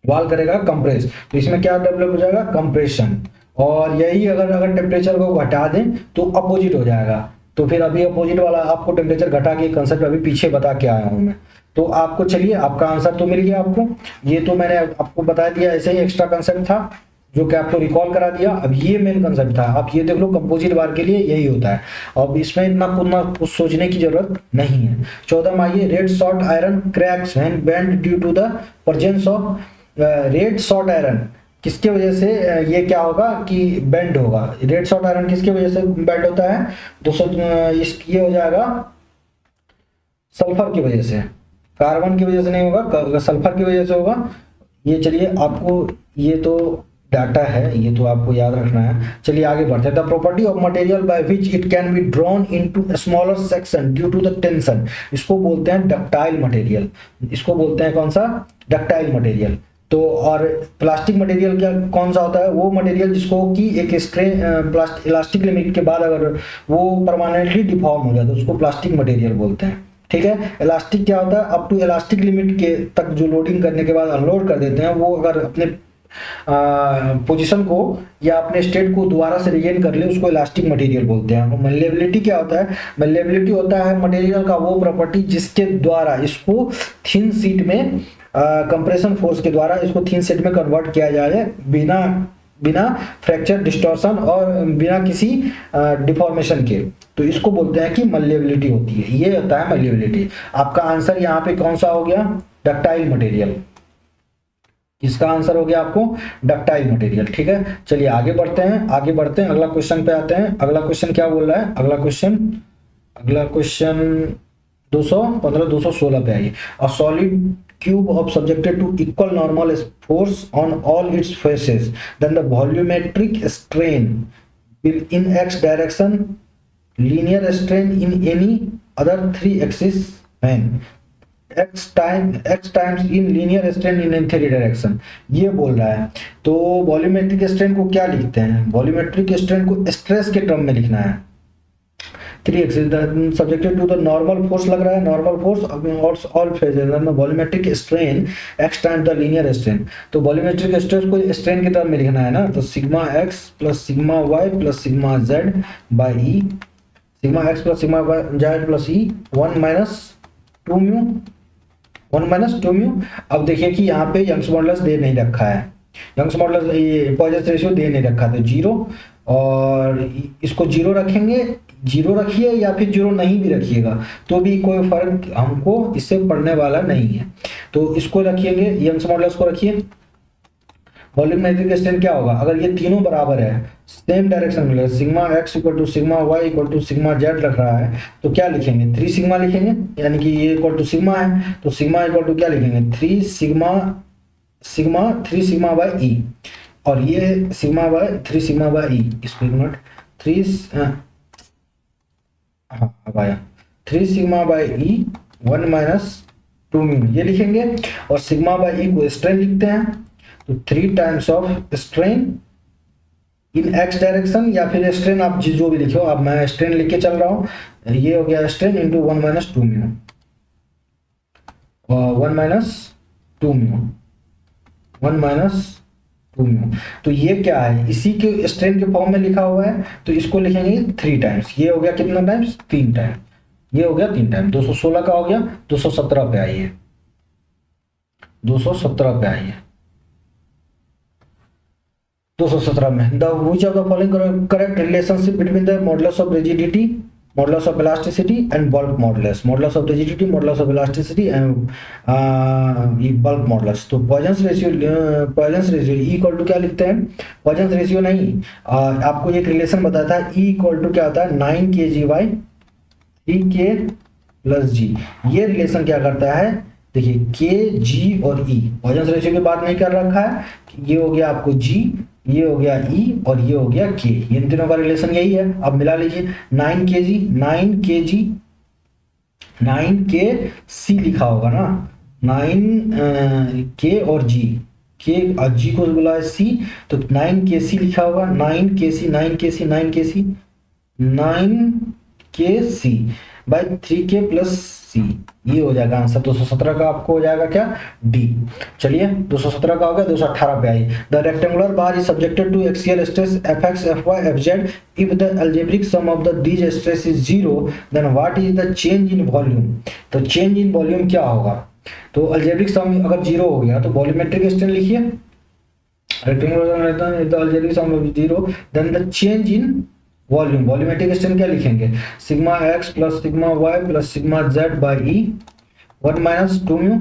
वॉल करेगा कंप्रेस, तो इसमें क्या डेवलप हो जाएगा, कंप्रेशन। और यही अगर टेम्परेचर को घटा दें तो अपोजिट हो जाएगा, तो फिर अभी अपोजिट वाला आपको टेम्परेचर घटा के कंसेप्ट अभी पीछे बता के आया हूं मैं। तो आपको चलिए आपका आंसर तो मिल गया आपको, ये तो मैंने आपको बता दिया, ऐसे ही एक्स्ट्रा कंसेप्ट था जो कि आपको रिकॉल करा दिया। अब ये मेन कंसेप्ट था, आप ये देख लो कंपोजिट बार के लिए यही होता है, अब इसमें इतना कुछ सोचने की जरूरत नहीं है। 14 में आइए, red short iron cracks when bend due to the presence of, red short iron किसके वजह से ये क्या होगा कि बेंड होगा, रेड शॉर्ट आयरन किसके वजह से बेंड होता है, 200 ये हो जाएगा सल्फर की वजह से, कार्बन की वजह से नहीं होगा, सल्फर की वजह से होगा। ये चलिए आपको ये तो डाटा है, ये तो आपको याद रखना है। चलिए आगे बढ़ते हैं। The property of material by which it can be drawn into smaller section due to the tension, इसको बोलते हैं डक्टाइल मटेरियल, इसको बोलते हैं कौन सा, डक्टाइल मटेरियल। तो और प्लास्टिक मटेरियल क्या कौन सा होता है, वो मटेरियल जिसको कि एक स्ट्रेन इलास्टिक लिमिट के बाद अगर वो परमानेंटली डिफॉर्म हो जाए तो उसको प्लास्टिक मटेरियल बोलते हैं। ठीक है, इलास्टिक क्या होता है, अप टू इलास्टिक लिमिट के तक जो लोडिंग करने के बाद अनलोड कर देते हैं, वो अगर अपने पोजीशन को या अपने स्टेट को दोबारा से रिगेन कर ले उसको इलास्टिक मटेरियल बोलते हैं। और मल्लेबिलिटी क्या होता है, मल्लेबिलिटी होता है मटेरियल का वो प्रॉपर्टी जिसके द्वारा इसको थिन शीट में कंप्रेशन फोर्स के द्वारा इसको थिन शीट में कन्वर्ट किया जाए बिना फ्रैक्चर डिस्टॉर्शन और बिना किसी डिफॉर्मेशन के, तो इसको बोलते हैं कि मल्लेबिलिटी होती है, ये होता है मल्लेबिलिटी। आपका आंसर यहाँ पे कौन सा हो गया, डक्टाइल मटेरियल, इसका आंसर हो गया आपको डक्टाइल मटेरियल। ठीक है, चलिए आगे बढ़ते हैं, अगला क्वेश्चन पे आते हैं। अगला क्वेश्चन क्या बोल रहा है, अगला क्वेश्चन 215 216 पे आइए। A solid cube of subjected to equal normal force on all its faces, then the volumetric strain will in x direction, linear strain in any other three axes when x times in linear strain in three direction, ये बोल रहा है। तो volumetric strain को क्या लिखते हैं, volumetric strain को स्ट्रेस के टर्म में लिखना है। 3 axis subjected to the normal force लग रहा है, नॉर्मल फोर्स ऑल फेजेस में volumetric strain x time the linear strain, तो वॉल्यूमेट्रिक स्ट्रेस को स्ट्रेन के टर्म में लिखना है ना, तो sigma x plus sigma y plus sigma z by E, sigma x plus sigma z plus E 1 minus 2 mu. अब देखिए कि यहाँ पे यंग्स मॉडुलस दे नहीं रखा है, यंग्स मॉडुलस ये पॉइजन रेशियो दे नहीं रखा, तो 0, और इसको 0 रखेंगे, 0 रखिए या फिर 0 नहीं भी रखिएगा तो भी कोई फर्क हमको इससे पड़ने वाला नहीं है, तो इसको रखिएंगे, यंग्स मॉडुलस को रखिए। वॉल्यूमेट्रिक स्ट्रेन क्या होगा, अगर ये तीनों बराबर है, सेम डायरेक्शन में sigma x equal to sigma y equal to sigma z रख रहा है, तो क्या लिखेंगे, 3 सिग्मा लिखेंगे, यानी कि ये इक्वल टू सिग्मा है, तो सिग्मा इक्वल टू क्या लिखेंगे, 3 सिग्मा बाई ई, और ये सिग्मा बाय 3 सिग्मा बाय ई, इसको इग्नोर 3 हाँ अब आया 3 सिग्मा बाय ई 1 माइनस 2 म्यू, ये लिखेंगे। और सिग्मा बाय ई को स्ट्रेन लिखते हैं, तो 3 times of strain in x direction, या फिर स्ट्रेन आप जो भी लिखो, अब मैं स्ट्रेन लिख के चल रहा हूँ, ये हो गया strain into 1 minus 2 mu, 1 minus 2 mu, 1 minus 2 mu, तो ये क्या है, इसी के स्ट्रेन के फॉर्म में लिखा हुआ है, तो इसको लिखेंगे 3 टाइम्स, ये हो गया कितना टाइम्स, 3 टाइम, ये हो गया 3 टाइम, 216 का हो गया, 217 पे आइए, 217 पे आई है। 217 में the which of the following correct relationship between the modulus of rigidity, modulus of elasticity and bulk modulus, modulus of rigidity, modulus of elasticity and bulk modulus. तो Poisson's ratio E equal to क्या लिखते हैं, poisons ratio नहीं, आपको एक relation बताया था, E equal to क्या होता है 9 kg/3k प्लस जी। ये रिलेशन क्या करता है, देखिए के जी और ई, पॉइजन्स रेशियो की बात नहीं कर रखा है, ये हो गया आपको जी, ये हो गया ई और ये हो गया के, इन तीनों का रिलेशन यही है। अब मिला लीजिए 9 kg 9 के सी लिखा होगा ना, 9 के और जी, के और जी को बोला है सी, तो 9 के सी लिखा होगा, 9 के सी 9 के सी 9 के सी 9 के सी बाई 3k प्लस सी, ये हो जाएगा आंसर। 217 का आपको हो जाएगा क्या, डी। चलिए 217 का हो गया, 218 पे आई। The rectangular bar is subjected to axial stress fx fy fz if the algebraic sum of the these stress is 0 then what is the change in volume. तो चेंज इन वॉल्यूम क्या होगा, तो अलजेब्रिक सम अगर 0 हो गया तो volumetric strain लिखिए, rectangular the algebraic sum of 0 then the change in volume, volumetric strain क्या लिखेंगे, sigma X plus sigma Y plus sigma Z by E 1 minus 2 mu.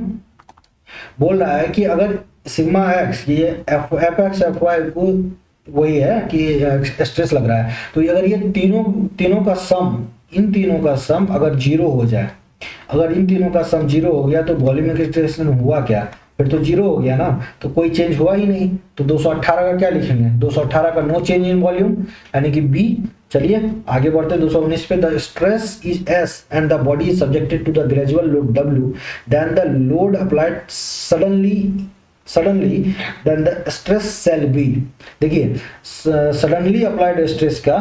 बोल रहा है कि अगर सिग्मा एक्स ये एफ एक्स एफ वाई को वही है कि स्ट्रेस लग रहा है, तो अगर ये तीनों का सम, इन तीनों का सम अगर 0 हो जाए, अगर इन तीनों का सम 0 हो गया तो वॉल्यूमेट्रिक स्ट्रेन हुआ क्या, फिर तो 0 हो गया ना, तो कोई चेंज हुआ ही नहीं। तो 218 का क्या लिखेंगे, 218 का नो चेंज इन वॉल्यूम यानी कि बी। चलिए आगे बढ़ते हैं 219 पे। The stress is S and the body is subjected to the gradual load W then the load applied suddenly then the stress shall be. देखिए सडनली अप्लाइड स्ट्रेस का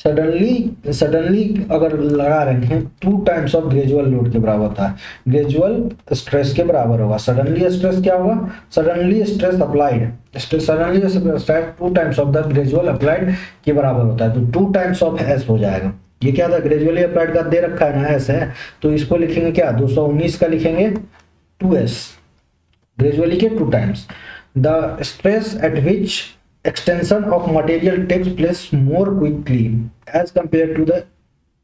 suddenly अगर लगा रहे हैं 2 टाइम्स ऑफ ग्रेजुअल लोड के बराबर होता है, ग्रेजुअल स्ट्रेस के बराबर होगा। सडनली स्ट्रेस क्या होगा, suddenly stress applied, suddenly stress 2 times of the gradual applied के बराबर होता है, तो 2 टाइम्स ऑफ एस हो जाएगा। ये क्या था, ग्रेजुअली अप्लाइड का दे रखा है ना एस है, तो इसको लिखेंगे क्या, 219 का लिखेंगे 2s, ग्रेजुअली के 2 times. The stress at which extension of material takes place more quickly as compared to the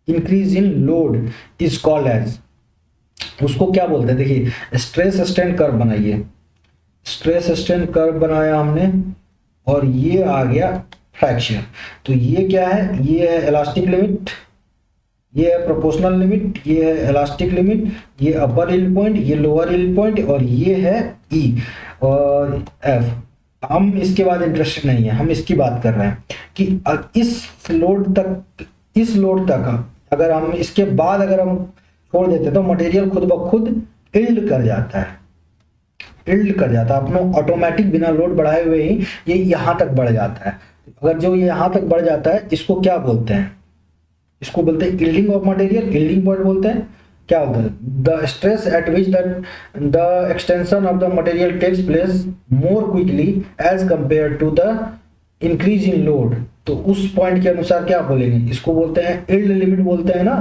increase in load is called as, उसको क्या बोलते हैं, देखिए स्ट्रेस स्ट्रेन कर्व बनाइए, स्ट्रेस स्ट्रेन कर्व बनाया हमने और ये आ गया फ्रैक्चर। तो ये क्या है, ये है इलास्टिक लिमिट, ये है प्रोपोर्शनल लिमिट, ये है इलास्टिक लिमिट, ये अपर यील्ड पॉइंट, ये लोअर यील्ड पॉइंट और ये है ई और एफ। हम इसके बाद इंटरेस्टेड नहीं है, हम इसकी बात कर रहे हैं कि इस लोड तक अगर हम इसके बाद अगर हम छोड़ देते तो मटेरियल खुद ब खुद इल्ड कर जाता है, अपना ऑटोमेटिक बिना लोड बढ़ाए हुए ही ये यहाँ तक बढ़ जाता है। अगर जो ये यहाँ तक बढ़ जाता है इसको क्या बोलते हैं, इसको बोलते हैं yielding of material, yielding point बोलते हैं। क्या होता है, the stress at which the extension of the material takes place more quickly as compare to the increase in load, तो उस पॉइंट के अनुसार क्या बोलेंगे, इसको बोलते हैं यील्ड लिमिट बोलते हैं ना।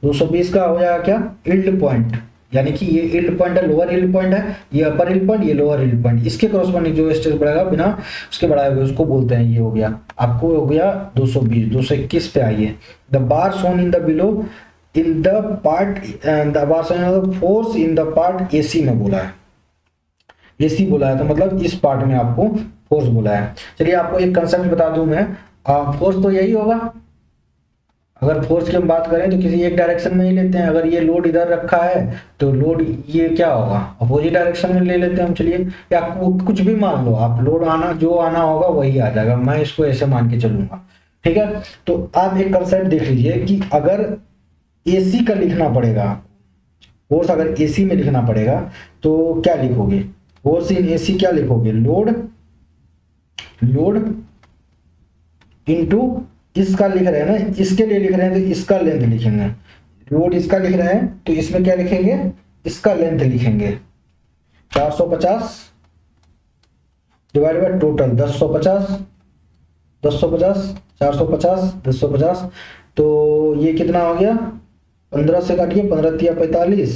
220 का हो जाएगा क्या, यील्ड पॉइंट, यानी कि ये यील्ड पॉइंट है, लोअर यील्ड पॉइंट है, ये अपर यील्ड पॉइंट, ये लोअर यील्ड पॉइंट, इसके क्रॉसपोंडिंग जो स्ट्रेस बढ़ेगा बिना उसके बढ़ाए हुए उसको बोलते हैं, ये हो गया आपको हो गया 220। 221 पे आइए। The bar shown in the below in the part the bar shown force in the part AC में बोला है, एसी बोला है तो मतलब इस पार्ट में आपको फोर्स बोला है। चलिए आपको एक कंसेप्ट बता दूं मैं, फोर्स तो यही होगा, अगर फोर्स की हम बात करें तो किसी एक डायरेक्शन में ही लेते हैं। अगर ये लोड इधर रखा है तो लोड ये क्या होगा, अपोजिट डायरेक्शन में ले लेते हैं हम। चलिए या कुछ भी मान लो आप, लोड आना जो आना होगा वही आ जाएगा, मैं इसको ऐसे मान के चलूंगा, ठीक है। तो आप एक कंसेप्ट देख लीजिए कि अगर एसी का लिखना पड़ेगा, फोर्स अगर एसी में लिखना पड़ेगा तो क्या लिखोगे, फोर्स इन एसी क्या लिखोगे, लोड इनटू इसका लिख रहे हैं ना, इसके लिए लिख रहे हैं तो इसका लेंथ लिखेंगे, लोड इसका लिख रहे हैं तो इसमें क्या लिखेंगे, इसका लेंथ लिखेंगे। 450 डिवाइड बाय टोटल 1050 450 1050, तो ये कितना हो गया, 15 से काटिए, 15 तिया 45,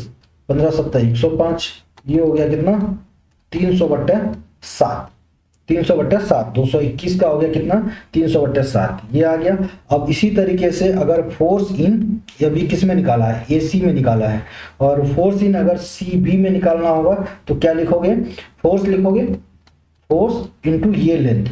15 सत्ता 105, ये हो गया कितना 300/7, 300/7, 221 का हो गया कितना 300/7, ये आ गया। अब इसी तरीके से अगर फोर्स इन, ये अभी किस में निकाला है, एसी में निकाला है, और फोर्स इन अगर सीबी में निकालना होगा तो क्या लिखोगे, फोर्स लिखोगे, फोर्स इंटू ये लेंथ,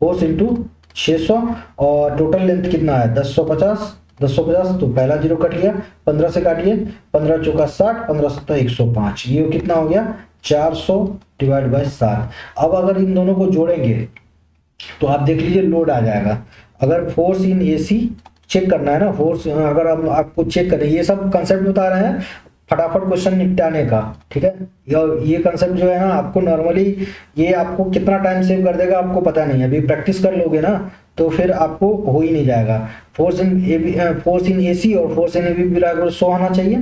फोर्स इंटू 600, और टोटल लेंथ कितना है 1050, 1050 तो पहला जीरो कट गया, 15 से काटिए, 15 चौका 60, 15 सत्ता 105, ये कितना हो गया 400/7। अब अगर इन दोनों को जोड़ेंगे तो आप देख लीजिए लोड आ जाएगा। अगर फोर्स इन एसी चेक करना है ना, फोर्स अगर हम आपको चेक करें, ये सब कंसेप्ट बता रहे हैं फटाफट क्वेश्चन निपटाने का, ठीक है। ये कंसेप्ट जो है ना आपको नॉर्मली ये आपको कितना टाइम सेव कर देगा आपको पता नहीं है, अभी प्रैक्टिस कर लोगे ना तो फिर आपको हो ही नहीं जाएगा। फोर्स इन एसी और फोर्स इन एबी बराबर 100 होना चाहिए,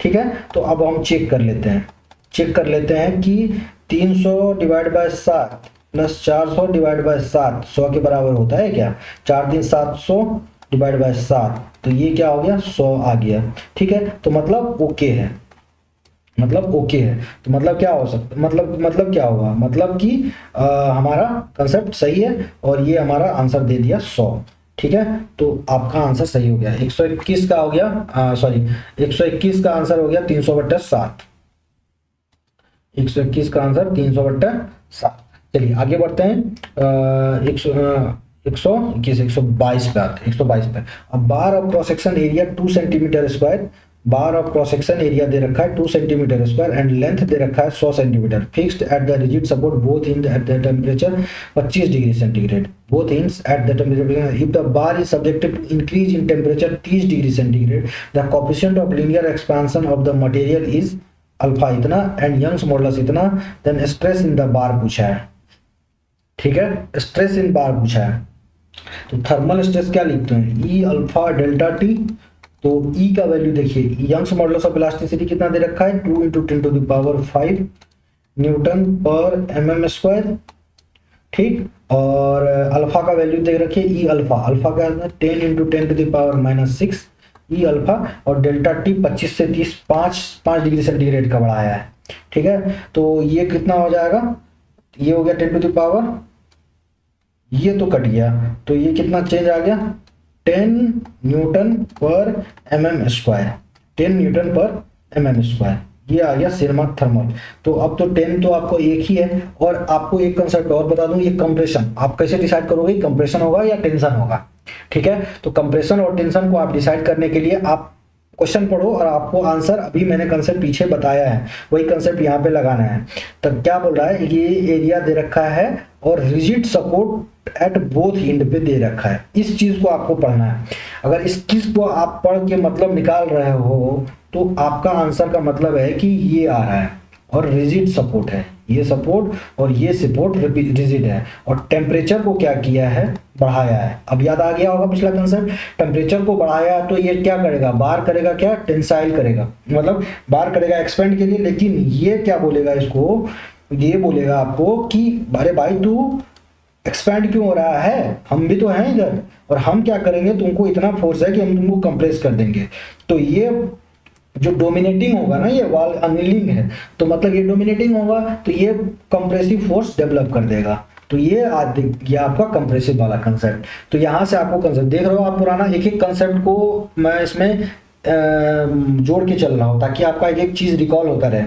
ठीक है। तो अब हम चेक कर लेते हैं, कि 300/7 प्लस 400/7 100 के बराबर होता है क्या, 4 3 700/7, तो ये क्या हो गया 100 आ गया, ठीक है। तो मतलब ओके है, तो मतलब क्या हो सकता, मतलब क्या होगा, मतलब कि हमारा कंसेप्ट सही है और ये हमारा आंसर दे दिया 100, ठीक है। तो आपका आंसर सही हो गया, 121 का हो गया, सॉरी 121 का आंसर हो गया 300/7, 121 का आंसर 300/7। चलिए आगे बढ़ते हैं, 121 122 पे आते हैं, 122 पे। अब bar of cross section area 2 centimetre square, bar of cross section area दे रखा है 2 सेंटीमीटर स्क्वायर एंड लेंथ दे रखा है 100 centimetre, fixed at the rigid support both इन at the temperature 25 degree centigrade, both ins at the temperature, if the bar is subjected to increase in temperature 30 degree centigrade, the coefficient of linear expansion of the material is alpha इतना and Young's modulus इतना, then stress in the bar पूछा है, ठीक है, stress in बार पूछा है। तो thermal stress क्या लिखते हैं, ई अल्फा डेल्टा टी, तो ई का वैल्यू देखिए, यंग्स मॉडुलस ऑफ इलास्टिसिटी कितना दे रखा है 2 × 10⁵ न्यूटन पर mm स्क्वायर, ठीक। और अल्फा का वैल्यू दे रखिए ई अल्फा, अल्फा का 10 × 10⁻⁶ ई अल्फा, और डेल्टा टी 25 से 30 5 डिग्री सेंटीग्रेड का बढ़ाया है, ठीक है। तो ये कितना हो जाएगा, ये हो गया 10⁻, ये तो कट गया, तो ये कितना चेंज आ गया 10 न्यूटन पर mm स्क्वायर, 10 न्यूटन पर mm स्क्वायर, ये आ गया सिग्मा थर्मल। तो अब तो 10 तो आपको एक ही है, और आपको एक कंसेप्ट और बता दूं, ये कंप्रेशन आप कैसे डिसाइड करोगे, कंप्रेशन होगा या टेंशन होगा, ठीक है। तो कंप्रेशन और टेंशन को आप डिसाइड करने के लिए आप क्वेश्चन पढ़ो और आपको आंसर, अभी मैंने कंसेप्ट पीछे बताया है वही कंसेप्ट यहाँ पे लगाना है। तब क्या बोल रहा है, ये एरिया दे रखा है और rigid support at both and पे दे रखा है, इस चीज को आपको पढ़ना है। अगर इस चीज को आप पढ़ के मतलब निकाल रहे हो तो आपका आंसर का मतलब है कि ये आ रहा है और रिजिड सपोर्ट है, ये सपोर्ट और ये सपोर्ट रिजिड है, और टेम्परेचर को क्या किया है बढ़ाया है। अब याद आ गया होगा पिछला कंसेप्ट, टेम्परेचर को बढ़ाया तो ये क्या करेगा, बार करेगा क्या, टेंसाइल करेगा, मतलब बार करेगा एक्सपेंड के लिए, लेकिन ये क्या बोलेगा इसको, ये बोलेगा आपको कि अरे भाई तू एक्सपैंड क्यों हो रहा है, हम भी तो हैं इधर, और हम क्या करेंगे, तुमको इतना फोर्स है कि हम तुमको कंप्रेस कर देंगे। तो ये जो डोमिनेटिंग होगा ना, ये वॉल अनिलिंग है, तो मतलब ये डोमिनेटिंग होगा तो ये कंप्रेसिव फोर्स डेवलप कर देगा। तो ये आपका कंप्रेसिव वाला कंसेप्ट। तो यहाँ से आपको कंसेप्ट देख रहे हो आप, पुराना एक एक कंसेप्ट को मैं इसमें जोड़ के चल रहा हूँ ताकि आपका एक एक चीज रिकॉल होता रहे,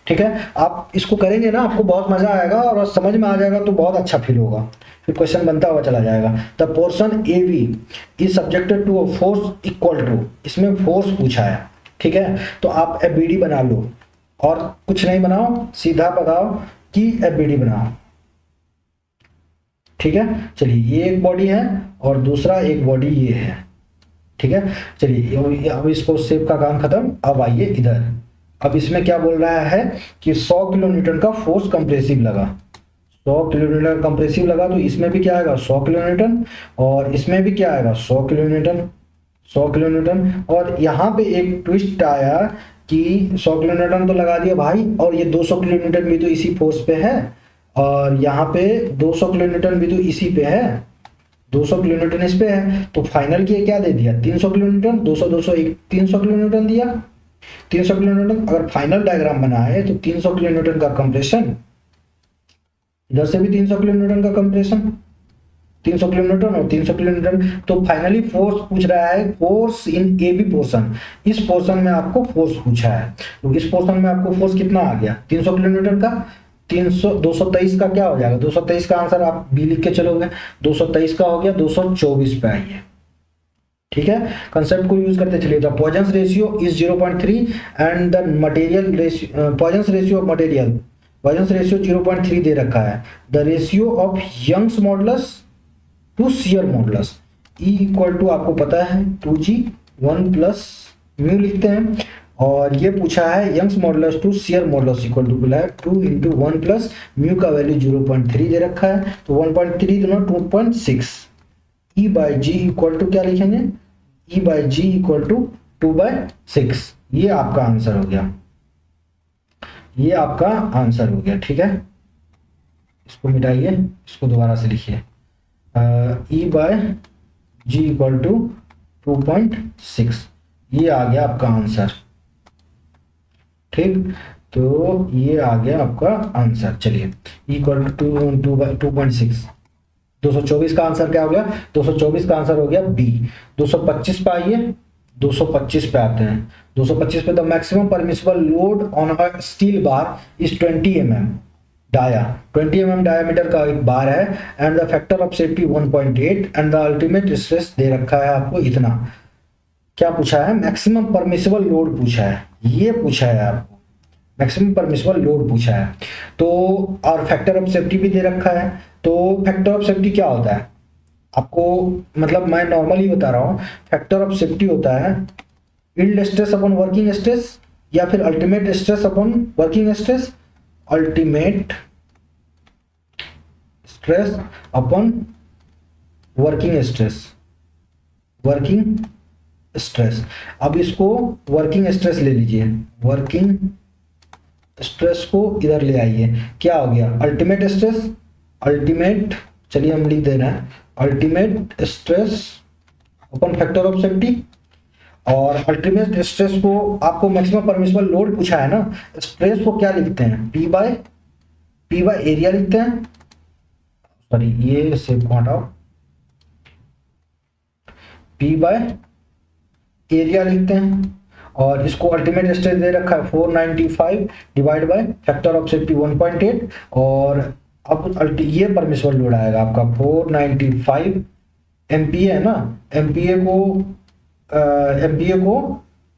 ठीक है। आप इसको करेंगे ना आपको बहुत मजा आएगा और समझ में आ जाएगा तो बहुत अच्छा फील होगा, फिर क्वेश्चन बनता हुआ चला जाएगा। The portion A B is subjected to a force equal to, इसमें फोर्स पूछा है, ठीक है। तो आप एफबीडी बना लो और कुछ नहीं बनाओ, सीधा बताओ कि एफबीडी बनाओ, ठीक है। चलिए ये एक बॉडी है और दूसरा एक बॉडी ये है, ठीक है। चलिए अब इसको सेव का काम खत्म, अब आइए इधर। अब इसमें क्या बोल रहा है कि 100 किलो न्यूटन का फोर्स कंप्रेसिव लगा, 100 किलो न्यूटन कंप्रेसिव लगा, तो इसमें भी क्या आएगा 100 किलो न्यूटन, और इसमें भी क्या आएगा 100 किलो न्यूटन, 100 किलो न्यूटन। और यहाँ पे एक ट्विस्ट आया कि 100 किलो न्यूटन तो लगा दिया भाई, और ये 200 किलो न्यूटन भी तो इसी फोर्स पे है, और यहाँ पे 200 किलो न्यूटन भी तो इसी पे है, 200 किलो न्यूटन इस पे है, तो फाइनल की क्या दे दिया 300 किलो न्यूटन, 200 200 300 किलो न्यूटन दिया, 300 किलो न्यूटन अगर फाइनल डायग्राम बना है तो 300 किलो न्यूटन का कंप्रेशन, इधर से भी 300 किलो न्यूटन का कंप्रेशन, 300 किलो न्यूटन और 300 किलो न्यूटन। तो फाइनली फोर्स पूछ रहा है, force in A B portion, इस पोर्शन में आपको फोर्स पूछा है। तो इस पोर्शन में आपको फोर्स कितना आ गया 300 किलो न्यूटन का, 300 223 का क्या हो जाएगा, 223 का आंसर आप बी लिख के चलोगे, 223 का हो गया 224 पे आइए। ठीक है, कंसेप्ट को यूज करते चलिए। The Poisson ratio is 0.3 and the material ratio, Poisson ratio of material, Poisson ratio 0.3 दे रखा है। The ratio of Young's modulus to shear modulus, E equal to आपको पता है 2g 1 प्लस म्यू लिखते हैं, और ये पूछा है Young's modulus to shear modulus equal to बोला है 2 इंटू 1 प्लस म्यू का वैल्यू 0.3 दे रखा है, तो 1.3 दोनों 2.6, E by G equal to क्या लिखेंगे, E by G equal to 2/6। ये आपका आंसर हो गया, ये आपका आंसर हो गया। ठीक है, इसको मिटाइए, इसको दोबारा से लिखिए, E by G equal to 2.6, ये आ गया आपका आंसर। ठीक, तो ये आ गया आपका आंसर। चलिए इक्वल टू 2.6, 224 का आंसर क्या हो गया, 224 का आंसर हो गया बी। 225 पे आइए, 225 पे आते हैं। 225 पे the maximum permissible load on a steel bar is 20 mm dia, 20 mm diameter का एक बार है, and the factor of safety 1.8 and the ultimate stress दे रखा है आपको इतना। क्या पूछा है, मैक्सिमम परमिसिबल लोड पूछा है, ये पूछा है आपको, मैक्सिमम परमिसिबल लोड पूछा है। तो और फैक्टर ऑफ सेफ्टी भी दे रखा है। तो फैक्टर ऑफ सेफ्टी क्या होता है आपको, मतलब मैं नॉर्मली बता रहा हूँ, फैक्टर ऑफ सेफ्टी होता है yield stress upon working stress, या फिर ultimate stress upon working stress, ultimate stress upon working stress, working stress. अब इसको वर्किंग स्ट्रेस ले लीजिए, वर्किंग स्ट्रेस को इधर ले आइए, क्या हो गया अल्टीमेट स्ट्रेस, अल्टीमेट, चलिए हम लिख दे रहे हैं ultimate stress upon factor of safety. और अल्टीमेट स्ट्रेस को आपको मैक्सिमम परमिसिबल लोड पूछा है ना, स्ट्रेस को क्या लिखते हैं, पी बाय एरिया लिखते हैं, सॉरी ये सेव को हटाओ, पी बाय एरिया लिखते हैं। और इसको अल्टीमेट स्ट्रेस दे रखा है 495 divide by factor of safety 1.8, और अब ये परमिसिबल लोड आएगा आपका 495 एमपीए है ना, एमपीए को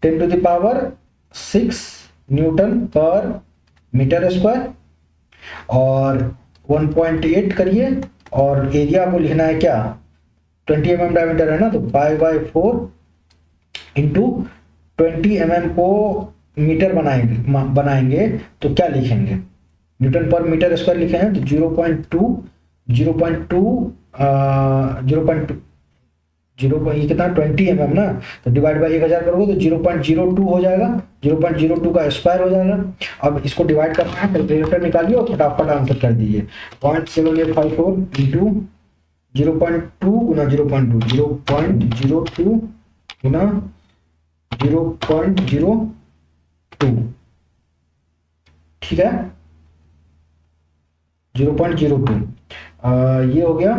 10 to the power 6 Newton per metre square, और 1.8 करिए, और एरिया को लिखना है क्या 20 mm डायमीटर है ना, तो पाई बाय 4 इंटू 20 mm को मीटर बनाएंगे तो क्या लिखेंगे, न्यूटन पर मीटर स्क्वायर लिखे हैं, तो 0.2 ये कितना 20 mm ना, तो डिवाइड बाय 1000 करोगे तो 0.02 हो जाएगा, 0.02 का स्क्वायर हो जाएगा। अब इसको डिवाइड करना है, कैलकुलेटर निकालिए और फटाफट आंसर कर दीजिए, 0.7854 इंटू 0.2 गुना 0.2, 0.02 गुना 0.02, ठीक है 0.02, ये हो गया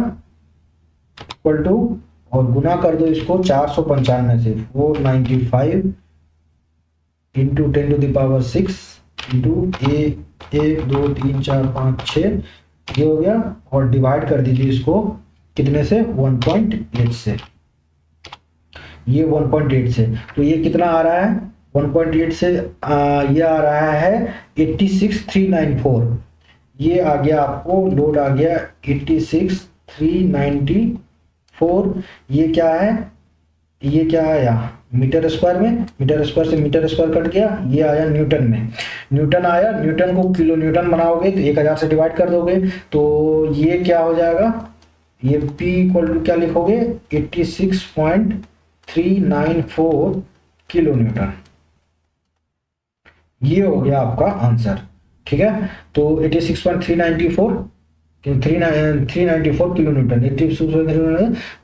इक्वल टू, और गुना कर दो इसको 495 से, 495 into 10 to the power 6 into 1 2 3 4 5 6, ये हो गया, और डिवाइड कर दीजिए इसको कितने से 1.8 से, ये 1.8 से, तो ये कितना आ रहा है 1.8 से ये आ रहा है 86,394, ये आ गया आपको लोड आ गया 86,394, ये क्या है, ये क्या आया मीटर स्क्वायर में, मीटर स्क्वायर से मीटर स्क्वायर कट गया, ये आया न्यूटन में, न्यूटन आया, न्यूटन को किलो न्यूटन बनाओगे तो 1000 से डिवाइड कर दोगे, तो ये क्या हो जाएगा, ये P इक्वल टू क्या लिखोगे 86.394 किलो न्यूटन, ये हो गया आपका आंसर। ठीक है, तो 86.394 किलो न्यूटन,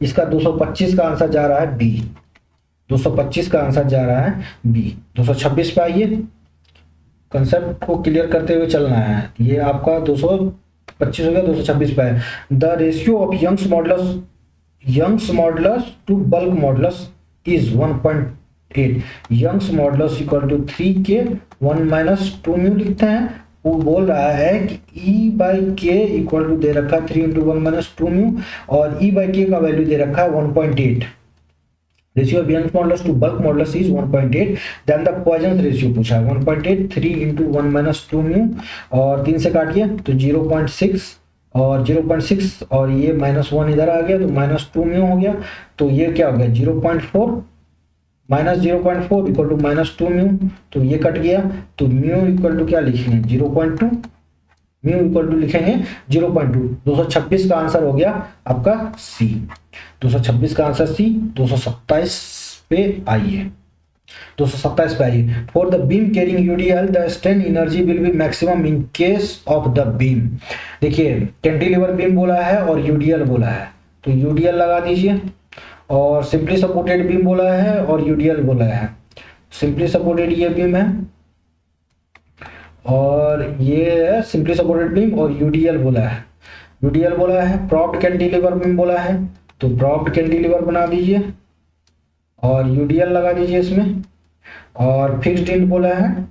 इसका 225 का आंसर जा रहा है बी, 225 का आंसर जा रहा है बी। 226 पे आइए, कंसेप्ट को क्लियर करते हुए चलना है। ये आपका 225 हो गया, 226 पे है। The ratio of Young's modulus to bulk modulus is 1.8। Young's modulus equal to 3k 1 - 2 mu लिखते हैं। वो बोल रहा है कि E/K इक्वल टू दे रखा है 3 × 1 - 2 म्यू, और E/K का वैल्यू दे रखा है 1.8। Ratio of Young's modulus to bulk modulus is 1.8। Then the Poisson ratio पूछा है 1.8 3 × 1 - 2 म्यू, और 3 से काटिए तो 0.6 और 0.6, और ये -1 इधर आ गया तो -2 म्यू हो गया। तो ये क्या हो गया 0.4 -0.4 इक्वल टू -2 म्यू, तो ये कट गया। तो म्यू इक्वल टू क्या लिखेंगे 0.2, म्यू इक्वल टू लिखेंगे 0.2। 226 का आंसर हो गया आपका सी। 226 का आंसर सी। 227 पे आइए, 227 पे आइए। For the beam carrying UDL the strain energy will be maximum in case of the beam. देखिए कैंटिलीवर बीम बोला है और यूडीएल बोला है, तो यूडीएल लगा दीजिए, और सिंपली सपोर्टेड बीम बोला है और यूडीएल बोला है। सिंपली सपोर्टेड ये बीम है, और ये है सिंपली सपोर्टेड बीम, और यूडीएल बोला है। यूडीएल बोला है। प्रॉप्ड कैंटिलीवर बीम बोला है, तो प्रॉप्ड कैंटिलीवर बना दीजिए और यूडीएल लगा दीजिए इसमें। और फिक्स्ड एंड बोला है,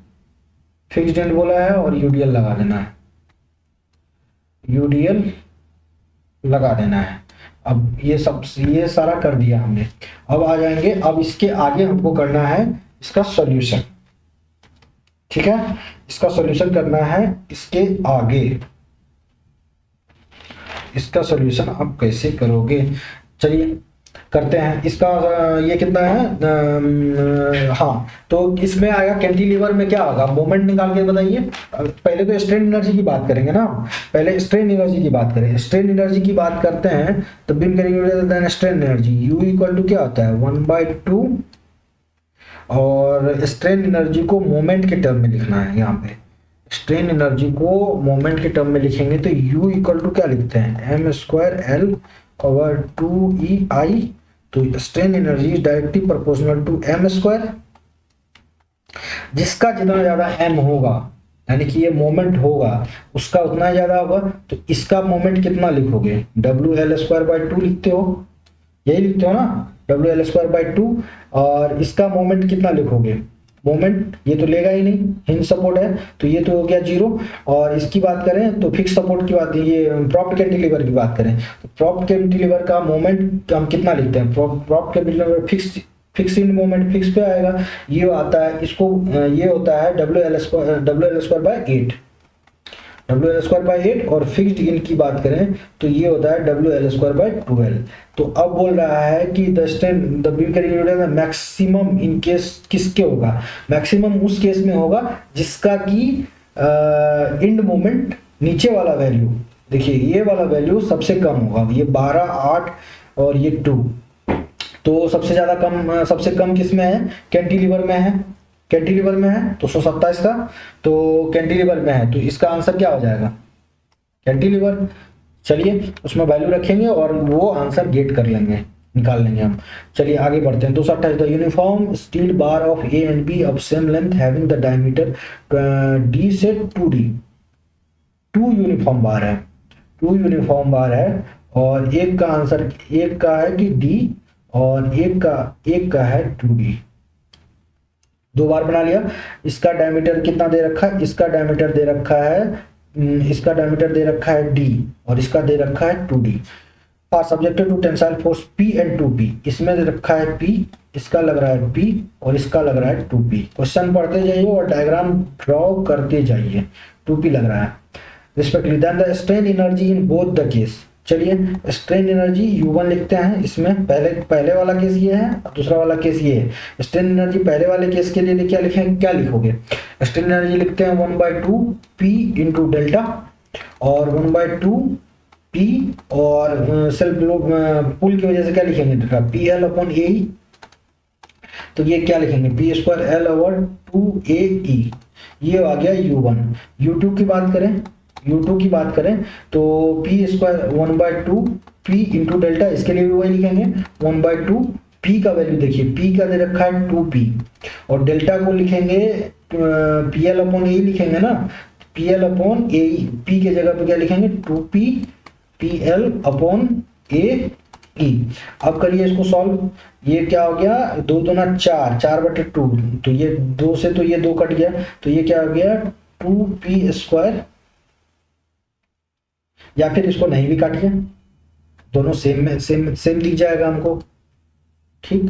फिक्स्ड एंड बोला है और यूडीएल लगा देना है, यूडीएल लगा देना है। अब ये सारा कर दिया हमने। अब आ जाएंगे, अब इसके आगे हमको करना है इसका सॉल्यूशन। ठीक है, इसका सॉल्यूशन करना है इसके आगे। इसका सॉल्यूशन आप कैसे करोगे, चलिए करते हैं। इसका ये कितना है हाँ, तो इसमें आएगा कैंटिलीवर में क्या होगा, मोमेंट निकाल के बताइए। पहले तो स्ट्रेन एनर्जी की बात करेंगे ना, पहले स्ट्रेन एनर्जी की बात करें। स्ट्रेन एनर्जी की बात करते हैं तो बीम करेंगे strain energy U equal to क्या होता है 1/2, और स्ट्रेन एनर्जी को मोमेंट के टर्म में लिखना है। यहाँ पे स्ट्रेन एनर्जी को मोमेंट के टर्म में लिखेंगे तो U इक्वल टू क्या लिखते हैं m²L/2EI। तो strain energy is directly proportional to m²। जिसका जितना ज्यादा m होगा, यानी कि ये मोमेंट होगा, उसका उतना ज्यादा होगा। तो इसका मोमेंट कितना लिखोगे WL²/2 लिखते हो, यही लिखते हो ना WL²/2। और इसका मोमेंट कितना लिखोगे, मोमेंट ये तो लेगा ही नहीं, हिंज सपोर्ट है, तो ये तो हो गया 0। और इसकी बात करें तो फिक्स सपोर्ट की बात, ये प्रॉप्ड कैंटिलीवर की बात करें तो प्रॉप्ड कैंटिलीवर का मोमेंट हम कितना लिखते हैं, propped cantilever fix in moment fix पे आएगा। ये आता है इसको, ये होता है WL²/8, WL²/8। और फिक्स्ड इन की बात करें तो ये होता है WL²/12। तो अब बोल रहा है कि the strain the beam carrying maximum in case किसके होगा, मैक्सिमम उस केस में होगा जिसका कि इंड मोमेंट नीचे वाला वैल्यू, देखिए ये वाला वैल्यू सबसे कम होगा, ये 12, 8 और ये 2। तो सबसे ज्यादा कम, सबसे कम किस में है, कैंटिलीवर में है, कैंटिलीवर में है 227 का, तो कैंटिलीवर में है, तो इसका आंसर क्या हो जाएगा कैंटिलीवर। चलिए उसमें वैल्यू रखेंगे और वो आंसर गेट कर लेंगे, निकाल लेंगे हम। चलिए आगे बढ़ते हैं। 228 the uniform steel bar of A and B of same length having the diameter D से 2D। 2 यूनिफॉर्म बार है, 2 यूनिफॉर्म बार है, और एक का आंसर, एक का है कि D और एक का है 2D। 2 बार बना लिया। इसका डायमीटर कितना दे रखा है, इसका डायमीटर दे रखा है, इसका डायमीटर दे रखा है D और इसका दे रखा है 2D। Are subjected to tensile force P and 2P। इसमें दे रखा है P, इसका लग रहा है P और इसका लग रहा है 2P। क्वेश्चन पढ़ते जाइए और डायग्राम ड्रॉ करते जाइए। 2P लग रहा है respectively. Then the strain energy in both the case. चलिए स्ट्रेन एनर्जी U1 लिखते हैं इसमें, पहले वाला केस ये है और दूसरा वाला केस ये है। स्ट्रेन एनर्जी पहले वाले केस के लिए क्या लिखेंगे, क्या लिखोगे, स्ट्रेन एनर्जी लिखते हैं 1/2P इंटू डेल्टा, और 1/2P और सेल्फ पुल की वजह से क्या लिखेंगे डेल्टा PL/AE। तो ये क्या लिखेंगे P²L/2AE। ये आ गया U1। U2 की बात करें, U2 की बात करें तो P² 1/2P इंटू डेल्टा, इसके लिए भी वही लिखेंगे 1/2 पी का वैल्यू देखिए, पी का दे रखा है 2p, और डेल्टा को लिखेंगे पी एल अपॉन ए लिखेंगे ना, पी एल अपॉन ए, पी के जगह पे क्या लिखेंगे 2p पी एल अपॉन ए ई। अब करिए इसको सॉल्व, ये क्या हो गया, 2 दूना 4, 4/2, तो ये 2 से तो ये 2 कट गया, तो ये क्या हो गया 2p², या फिर इसको नहीं भी काटिए, दोनों सेम में सेम दिख जाएगा हमको, ठीक।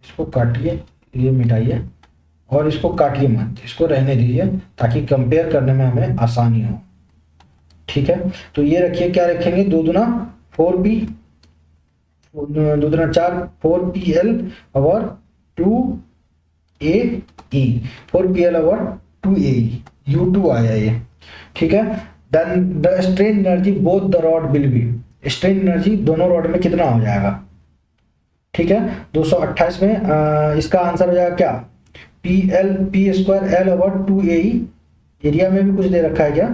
इसको काटिए, ये मिटाइए, और इसको काटिए मत, इसको रहने दीजिए ताकि कंपेयर करने में हमें आसानी हो, ठीक है। तो ये रखिए, क्या रखेंगे 2 दूना 4p, 2 दूना 4, 4pl और 2ae, 4pl और 2ae, U2 आया ये, ठीक है। Then the strain energy both the rod will be, strain energy दोनों रॉड में कितना हो जाएगा, ठीक है। 228 में इसका आंसर हो जाएगा क्या, p² l और 2ae, एरिया में भी कुछ दे रखा है क्या,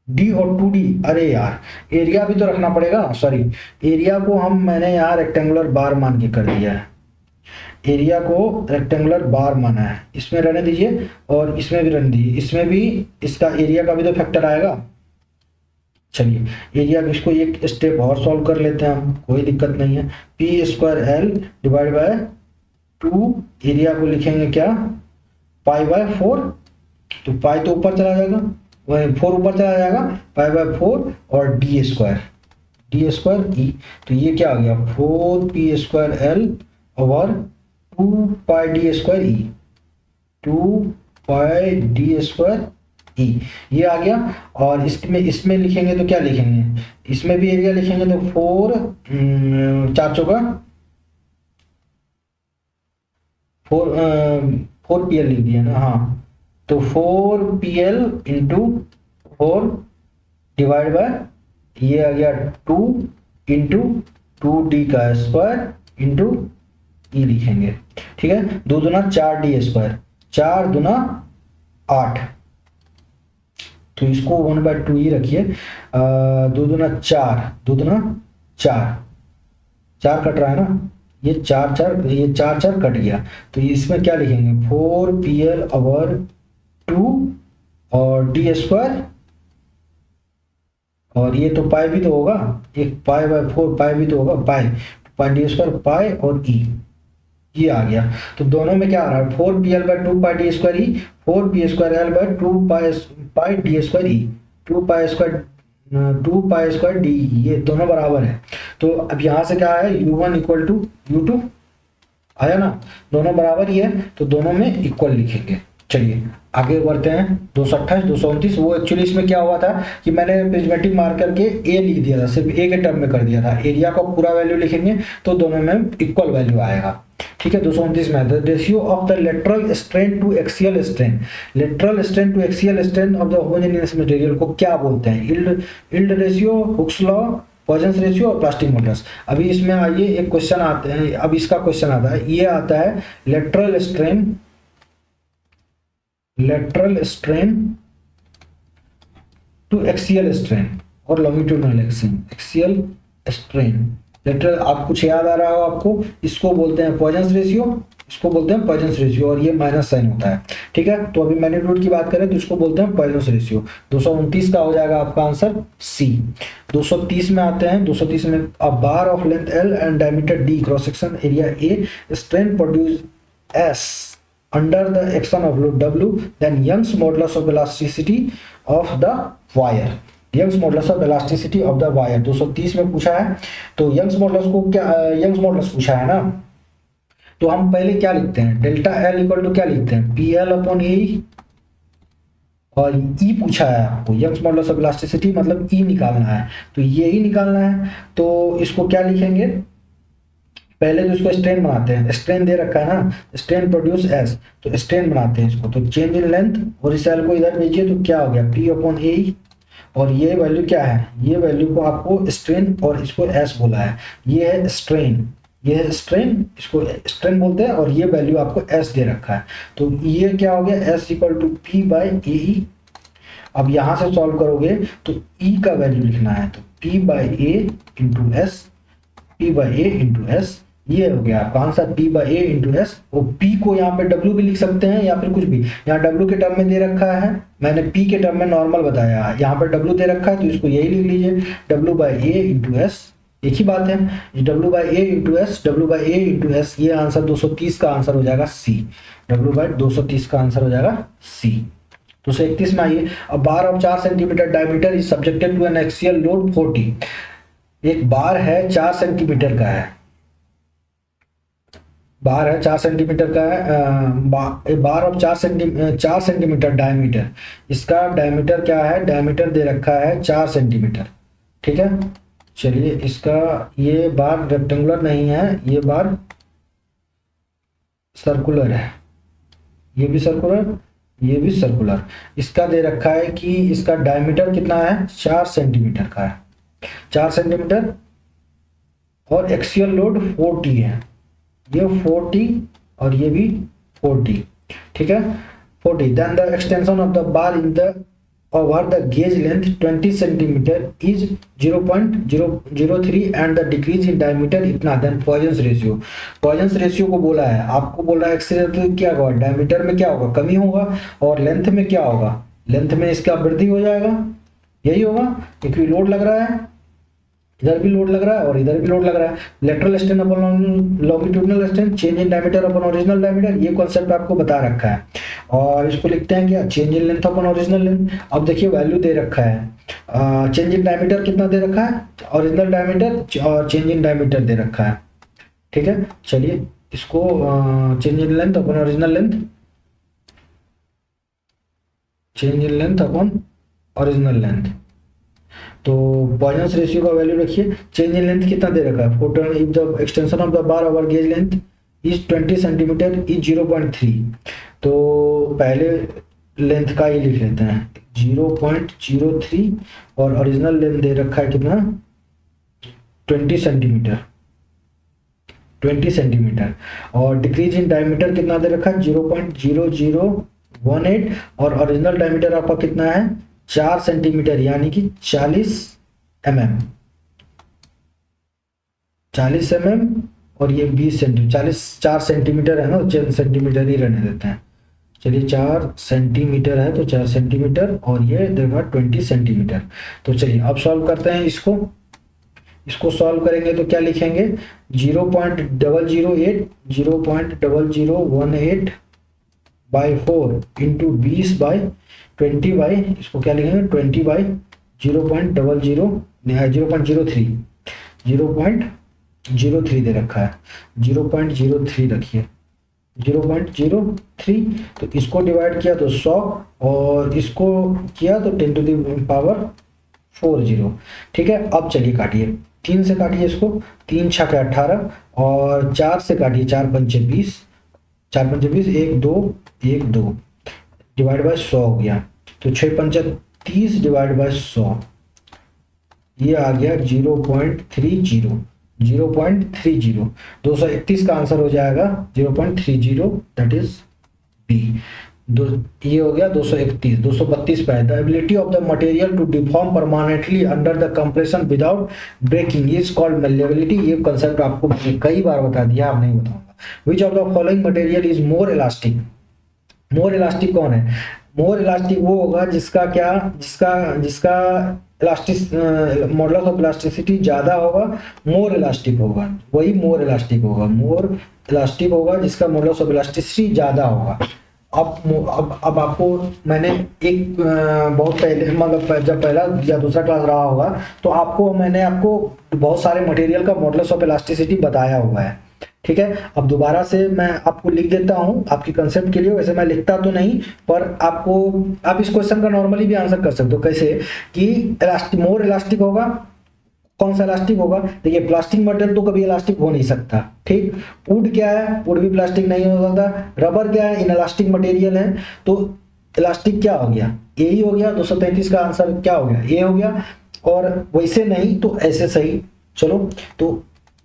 d और 2d, अरे यार एरिया भी तो रखना पड़ेगा, सॉरी, एरिया को मैंने यहाँ रेक्टेंगुलर बार मान के कर दिया है, एरिया को रेक्टेंगुलर बार माना है, इसमें रहने दीजिए और इसमें भी रहने दीजिए, इसमें भी इसका एरिया का भी तो फैक्टर आएगा। चलिए एरिया इसको एक स्टेप और सॉल्व कर लेते हैं हम, कोई दिक्कत नहीं है। p² l divide by 2, area को लिखेंगे क्या π/4, तो पाई तो ऊपर चला जाएगा, वही 4 ऊपर चला जाएगा, π/4 और d² e, तो ये क्या आ गया 4p² l और 2πd² e, 2πd² e, ये आ गया। और इसमें लिखेंगे तो क्या लिखेंगे, इसमें भी एरिया लिखेंगे तो 4 4 चौका 4pl लिख दिया ना, हाँ, तो 4pl इंटू 4 डिवाइड बाय, ये आ गया 2 इंटू 2d का स्क्वायर इंटू ई लिखेंगे, ठीक है। 2 दूना 4d², 4 दूना 8, तो इसको 1/2 ही रखिए। 2 दूना 4, 2 दूना 4, 4 कट रहा है ना, ये 4 4, ये 4 4 कट गया, तो इसमें क्या लिखेंगे 4pl ओवर 2 और d², और ये तो पाई भी तो होगा, एक π/4 पाई भी तो होगा, πd² पाई और ई, ये आ गया। तो दोनों में क्या आ रहा है 4pl/2πd² e, 4p²l/2πd² e, 2π² d, ये दोनों बराबर है। तो अब यहाँ से क्या है u1 इक्वल टू u2 आया ना, दोनों बराबर ही है, तो दोनों में इक्वल लिखेंगे। चलिए आगे बढ़ते हैं। 228 229, वो एक्चुअली इसमें क्या हुआ था कि मैंने प्रिज्मेटिक मार्कर के ए लिख दिया था, सिर्फ ए के टर्म में कर दिया था, एरिया का पूरा वैल्यू लिखेंगे तो दोनों में इक्वल वैल्यू आएगा, ठीक है। 229 में the ratio of the lateral strain to axial strain, lateral strain to axial strain of the homogeneous material को क्या बोलते हैं, yield ratio, Hooke's law, Poisson ratio और प्लास्टिक मॉडुलस। अभी इसमें आइए एक क्वेश्चन आते हैं, अब इसका क्वेश्चन आता है, ये आता है lateral strain to axial strain और लॉन्गिट्यूडिनल एक्सियल स्ट्रेन। लेटरल, आप कुछ याद आ रहा हो आपको, इसको बोलते हैं पॉइजन रेशियो, इसको बोलते हैं पॉइजन रेशियो, और ये माइनस साइन होता है, ठीक है। तो अभी मैग्नीट्यूड की बात करें तो इसको बोलते हैं पॉइजन रेशियो। 229 का हो जाएगा आपका आंसर सी। 230 में आते हैं। 230 में a bar of length L and diameter D, cross section area A, strain produces under the action of load W, then Young's modulus of elasticity of the wire, Young's modulus of elasticity of the wire 230 में पूछा है। तो Young's modulus को क्या, Young's modulus पूछा है ना, तो हम पहले क्या लिखते हैं, डेल्टा एल इक्वल टू क्या लिखते हैं PL अपॉन ए, और E पूछा है आपको, Young's modulus of elasticity मतलब E निकालना है, तो ये ही निकालना है। तो इसको क्या लिखेंगे, पहले तो इसको स्ट्रेन बनाते हैं, स्ट्रेन दे रखा है ना, स्ट्रेन प्रोड्यूस एस, तो स्ट्रेन बनाते हैं इसको, तो चेंज इन लेंथ और इस एल को इधर भेजिए तो क्या हो गया P अपॉन ए, और ये वैल्यू क्या है, ये वैल्यू को आपको स्ट्रेन और इसको एस बोला है, ये है स्ट्रेन, ये है स्ट्रेन, इसको स्ट्रेन बोलते हैं, और ये वैल्यू आपको एस दे रखा है, तो ये क्या हो गया S equal to P by A. अब यहाँ से सॉल्व करोगे तो E का वैल्यू लिखना है, तो P by A into S, P P/A/S, ये हो गया आपका आंसर P/A/S। और P को यहाँ पे W भी लिख सकते हैं या फिर कुछ भी, यहाँ W के टर्म में दे रखा है, मैंने P के टर्म में नॉर्मल बताया, यहाँ पर W दे रखा है तो इसको यही लिख लीजिए W/A/S, एक ही बात है, W/A/S, ये आंसर 230 का आंसर हो जाएगा C, W/230 का आंसर हो जाएगा C। 231 में आइए, a bar of 4 centimetre diameter is subjected to an axial load 40। एक बार है 4 सेंटीमीटर का है, बार है 4 सेंटीमीटर का है, बार ऑफ 4 सेंटीमीटर डायमीटर, इसका डायमीटर क्या है, डायमीटर दे रखा है 4 सेंटीमीटर, ठीक है। चलिए इसका, ये बार रेक्टेंगुलर नहीं है, ये बार सर्कुलर है, ये भी सर्कुलर, ये भी सर्कुलर। इसका दे रखा है कि इसका डायमीटर कितना है, 4 सेंटीमीटर का है, 4 सेंटीमीटर, और एक्सियल लोड 40 है, ये 40 और ये भी 40, ठीक है 40। Then the extension of the bar in the over the gauge length 20 centimetre is 0.003 and the decrease in diameter इतना, then Poisson's ratio. Poisson's ratio को बोला है, आपको बोला है एक्सीलरेटर क्या होगा, डायमीटर में क्या होगा, कमी होगा, और लेंथ में क्या होगा, लेंथ में इसका वृद्धि हो जाएगा, यही होगा, क्योंकि लोड लग रहा है, इधर भी लोड लग रहा है और इधर भी लोड लग रहा है। Lateral strain upon longitudinal strain, change in diameter upon original diameter, ये कॉन्सेप्ट आपको बता रखा है। और इसको लिखते हैं क्या, change in length upon original length. अब देखिए वैल्यू दे रखा है, चेंज इन डायमीटर कितना दे रखा है, ओरिजिनल डायमीटर और चेंज इन डायमीटर दे रखा है, ठीक है। चलिए इसको change in length upon original length, change in length upon original length, तो पॉइजन्स रेशियो का वैल्यू रखिए। चेंज इन लेंथ कितना दे रखा है, photon if the extension of the bar over gauge length is 20 centimetre is 0.3, तो पहले length का ही लिख लेते हैं 0.03, और ओरिजिनल लेंथ दे रखा है कितना 20 सेंटीमीटर, 20 सेंटीमीटर, और डिक्रीज इन डायमीटर कितना दे रखा है 0.0018, और ओरिजिनल डायमीटर आपका कितना है 4 सेंटीमीटर, यानी कि 40 mm, 40 mm, और ये 20 सेंटीमीटर, 4 सेंटीमीटर है ना, 4 सेंटीमीटर ही रहने देते हैं। चलिए 4 सेंटीमीटर है तो 4 सेंटीमीटर, और ये देखा 20 सेंटीमीटर। तो चलिए अब सॉल्व करते हैं इसको, इसको सॉल्व करेंगे तो क्या लिखेंगे 0.008 बाई 4 इंटू 20 बाई इसको क्या लिखेंगे 20 बाई 0.03 दे रखा है, 0.03 रखिए, 0.03, तो इसको डिवाइड किया तो 100, और इसको किया तो 10 टू द पावर 40, ठीक है। अब चलिए काटिए, 3 से काटिए इसको, 3 छक्के 18, और 4 से काटिए, 4 पंचे 20, 4 पंचे 20, 1 2 1 2 डिवाइड बाय 100 हो गया, तो 6 पंचे 30 डिवाइड बाय 100, ये आ गया 0.30, 231 का आंसर हो जाएगा 0.30, दैट इज बी। ये हो गया 231। 232 पे है, the ability of the material to deform permanently under the compression without breaking is called malleability. ये कंसेप्ट आपको मैंने कई बार बता दिया, आप नहीं बताऊंगा। विच of the following material is more elastic, more elastic कौन है, मोर इलास्टिक वो होगा जिसका क्या, जिसका इलास्टिक मॉडुलस ऑफ इलास्टिसिटी ज्यादा होगा, मोर इलास्टिक होगा, वही मोर इलास्टिक होगा, मोर इलास्टिक होगा जिसका मॉडुलस ऑफ इलास्टिसिटी ज्यादा होगा। अब आपको मैंने एक बहुत पहले, मतलब जब पहला या दूसरा क्लास रहा होगा तो आपको मैंने आपको बहुत सारे मटेरियल का मॉडुलस ऑफ इलास्टिसिटी बताया हुआ है, ठीक है। अब दोबारा से मैं आपको लिख देता हूं आपकी कंसेप्ट के लिए, वैसे मैं लिखता तो नहीं, पर आपको, आप इस क्वेश्चन का नॉर्मली भी आंसर कर सकते हो। कैसे कि इलास्टिक, मोर इलास्टिक होगा, कौन सा इलास्टिक होगा, देखिए प्लास्टिक मटेरियल तो कभी इलास्टिक हो नहीं सकता, ठीक। वुड क्या है, वुड भी प्लास्टिक नहीं हो सकता। रबर क्या है, इनइलास्टिक मटेरियल है, तो इलास्टिक क्या हो गया, ए ही हो गया। 233 का आंसर क्या हो गया, ए हो गया। और वैसे नहीं तो ऐसे सही। चलो तो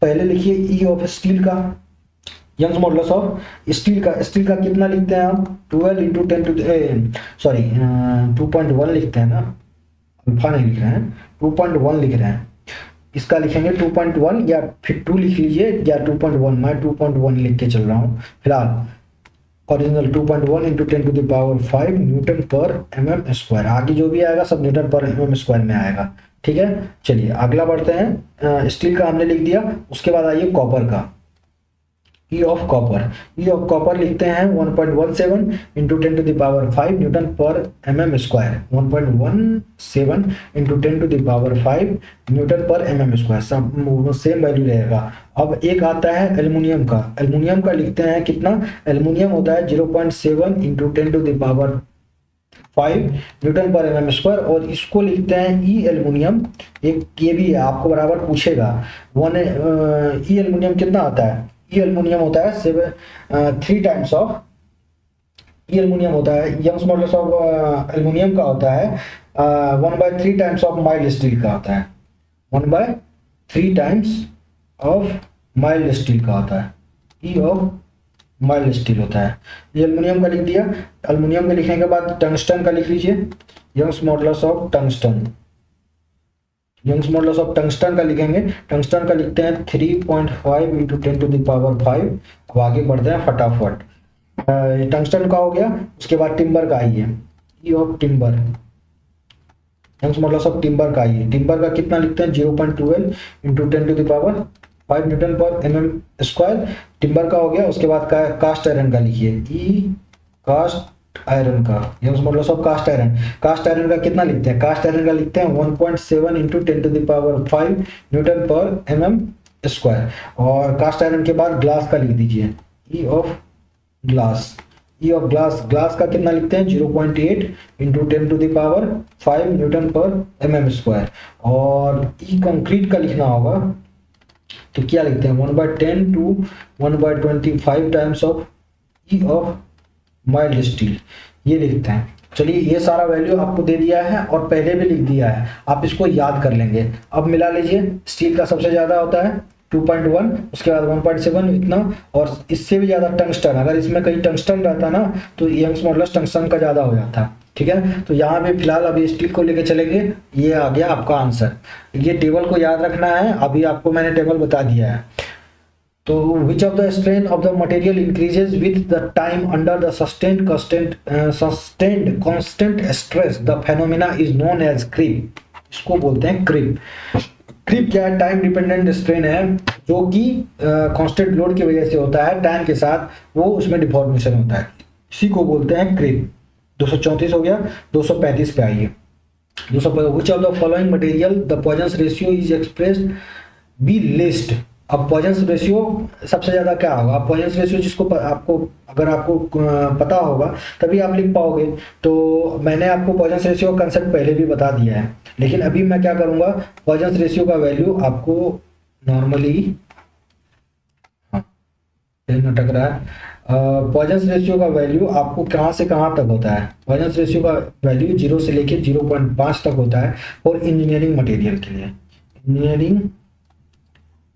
पहले लिखिए ई ऑफ स्टील का, यंग्स मॉडुलस ऑफ स्टील का कितना लिखते हैं हम, 12 इंटू 10 टू सॉरी 2.1 लिखते हैं ना, अल्फा नहीं लिख रहे हैं, 2.1 लिख रहे हैं। इसका लिखेंगे 2.1 या फिर 2 लिख लीजिए या 2.1, मैं 2.1 लिख के चल रहा हूँ फिलहाल। ओरिजिनल 2.1 इंटू 10⁵ न्यूटन पर mm स्क्वायर, आगे जो भी आएगा सब न्यूटन पर mm स्क्वायर में आएगा। ठीक है, चलिए अगला बढ़ते हैं। स्टील का हमने लिख दिया, उसके बाद आइए कॉपर का। ई ऑफ कॉपर लिखते हैं 1.17 इंटू 10⁵ न्यूटन पर mm स्क्वायर। 1.17 इंटू 10⁵ न्यूटन पर mm स्क्वायर, सब सेम वैल्यू रहेगा। अब एक आता है एल्युमिनियम का लिखते हैं कितना, एल्युमिनियम होता है 0.7 इंटू 10⁵ न्यूटन पर mm स्क्वायर, और इसको लिखते हैं ई एल्युमिनियम। एक ये भी है, आपको बराबर पूछेगा ई एल्युमिनियम कितना आता है। ई एल्युमिनियम होता है 3 टाइम्स ऑफ, ई एल्युमिनियम होता है, यंग्स मॉडुलस ऑफ एल्युमिनियम का होता है 1/3 टाइम्स ऑफ माइल्ड स्टील का होता है। 1/3 टाइम्स ऑफ माइल्ड स्टील का होता है, ई ऑफ माइल्ड स्टील होता है। ये एल्युमिनियम का लिख दिया। एल्युमिनियम के लिखने के बाद टंगस्टन का लिख लीजिए, Young's modulus of tungsten. Young's modulus of tungsten का लिखेंगे, टंगस्टन का लिखते हैं 3.5 इंटू 10⁵। अब आगे बढ़ते हैं फटाफट। टंगस्टन का हो गया, उसके बाद टिम्बर का आइए, E of timber. Young's modulus of timber का आइए, टिम्बर का कितना लिखते हैं 0.12 इंटू 10⁵ न्यूटन पर mm स्क्वायर, टिम्बर का हो गया। उसके बाद कास्ट आयरन का लिखिए, ई कास्ट आयरन का, Young's modulus of cast iron. Cast iron का कितना लिखते हैं, कास्ट आयरन का लिखते हैं 1.7 इंटू 10⁵ न्यूटन पर mm स्क्वायर। और कास्ट आयरन के बाद ग्लास का लिख दीजिए, ई of glass. E of glass का कितना लिखते हैं 0.8 इंटू 10⁵ न्यूटन पर mm स्क्वायर। और ई कंक्रीट का लिखना होगा तो क्या लिखते हैं 1/10 to 1/25 times of E of mild steel, ये लिखते हैं। चलिए ये सारा वैल्यू आपको दे दिया है और पहले भी लिख दिया है, आप इसको याद कर लेंगे। अब मिला लीजिए, स्टील का सबसे ज़्यादा होता है 2.1, उसके बाद 1.7 इतना, और इससे भी ज़्यादा टंगस्टन। अगर इसमें कहीं टंगस्टन रहता ना तो यंग्स मॉडुलस टंगस्टन का ज़्यादा हो जाता। ठीक है, तो यहाँ पे फिलहाल अभी स्टील को लेके चलेंगे। ये आ गया आपका आंसर। ये टेबल को याद रखना है, अभी आपको मैंने टेबल बता दिया है। तो which of the strain of the material increases with the time under the sustained constant stress, the phenomena is known as creep. इसको बोलते हैं क्रीप। क्रीप क्या है, टाइम डिपेंडेंट स्ट्रेन है जो कि कांस्टेंट लोड की वजह से होता है, टाइम के साथ वो उसमें डिफॉर्मेशन होता है, इसी को बोलते हैं क्रीप। 234 हो गया, 235 पे आइए। 235 which of the following material the Poisson's ratio is expressed be list. अब पॉइजंस रेशियो सबसे ज्यादा क्या होगा, अब पॉइजंस रेशियो जिसको आपको अगर आपको पता होगा तभी आप लिख पाओगे। तो मैंने आपको पॉइजंस रेशियो का कंसेप्ट पहले भी बता दिया है, लेकिन अभी मैं क्या करूंगा, पॉइजंस रेशियो का वैल्यू आपको नॉर्मली अटक रहा है। पॉइजंस रेशियो का वैल्यू आपको कहाँ से कहाँ तक होता है, पॉइजंस रेशियो का वैल्यू 0 से लेकर 0.5 तक होता है, और इंजीनियरिंग मटेरियल के लिए, इंजीनियरिंग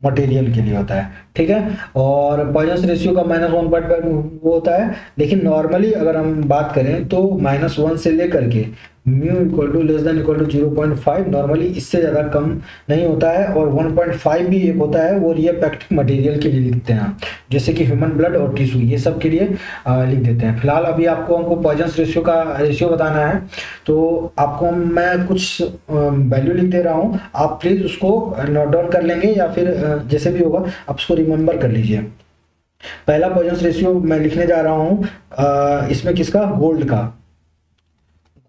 मटेरियल के लिए होता है। ठीक है, और पॉइजंस रेशियो का -1.5 वो होता है, लेकिन नॉर्मली अगर हम बात करें तो -1 से लेकर के mu equal to less than equal to 0.5, normally इससे ज़्यादा कम नहीं होता है। और 1.5 भी एक होता है, वो रिएक्टिव मटेरियल के लिए लिखते हैं, जैसे कि ह्यूमन ब्लड और टिश्यू, ये सब के लिए लिख देते हैं। फिलहाल अभी आपको हमको पॉइजंस रेशियो का रेशियो बताना है, तो आपको मैं कुछ वैल्यू लिख दे रहा हूँ, आप प्लीज़ उसको नोट डाउन कर लेंगे या फिर जैसे भी होगा आप उसको रिमेंबर कर लीजिए। पहला पॉइजंस रेशियो मैं लिखने जा रहा हूँ, इसमें किसका, गोल्ड का।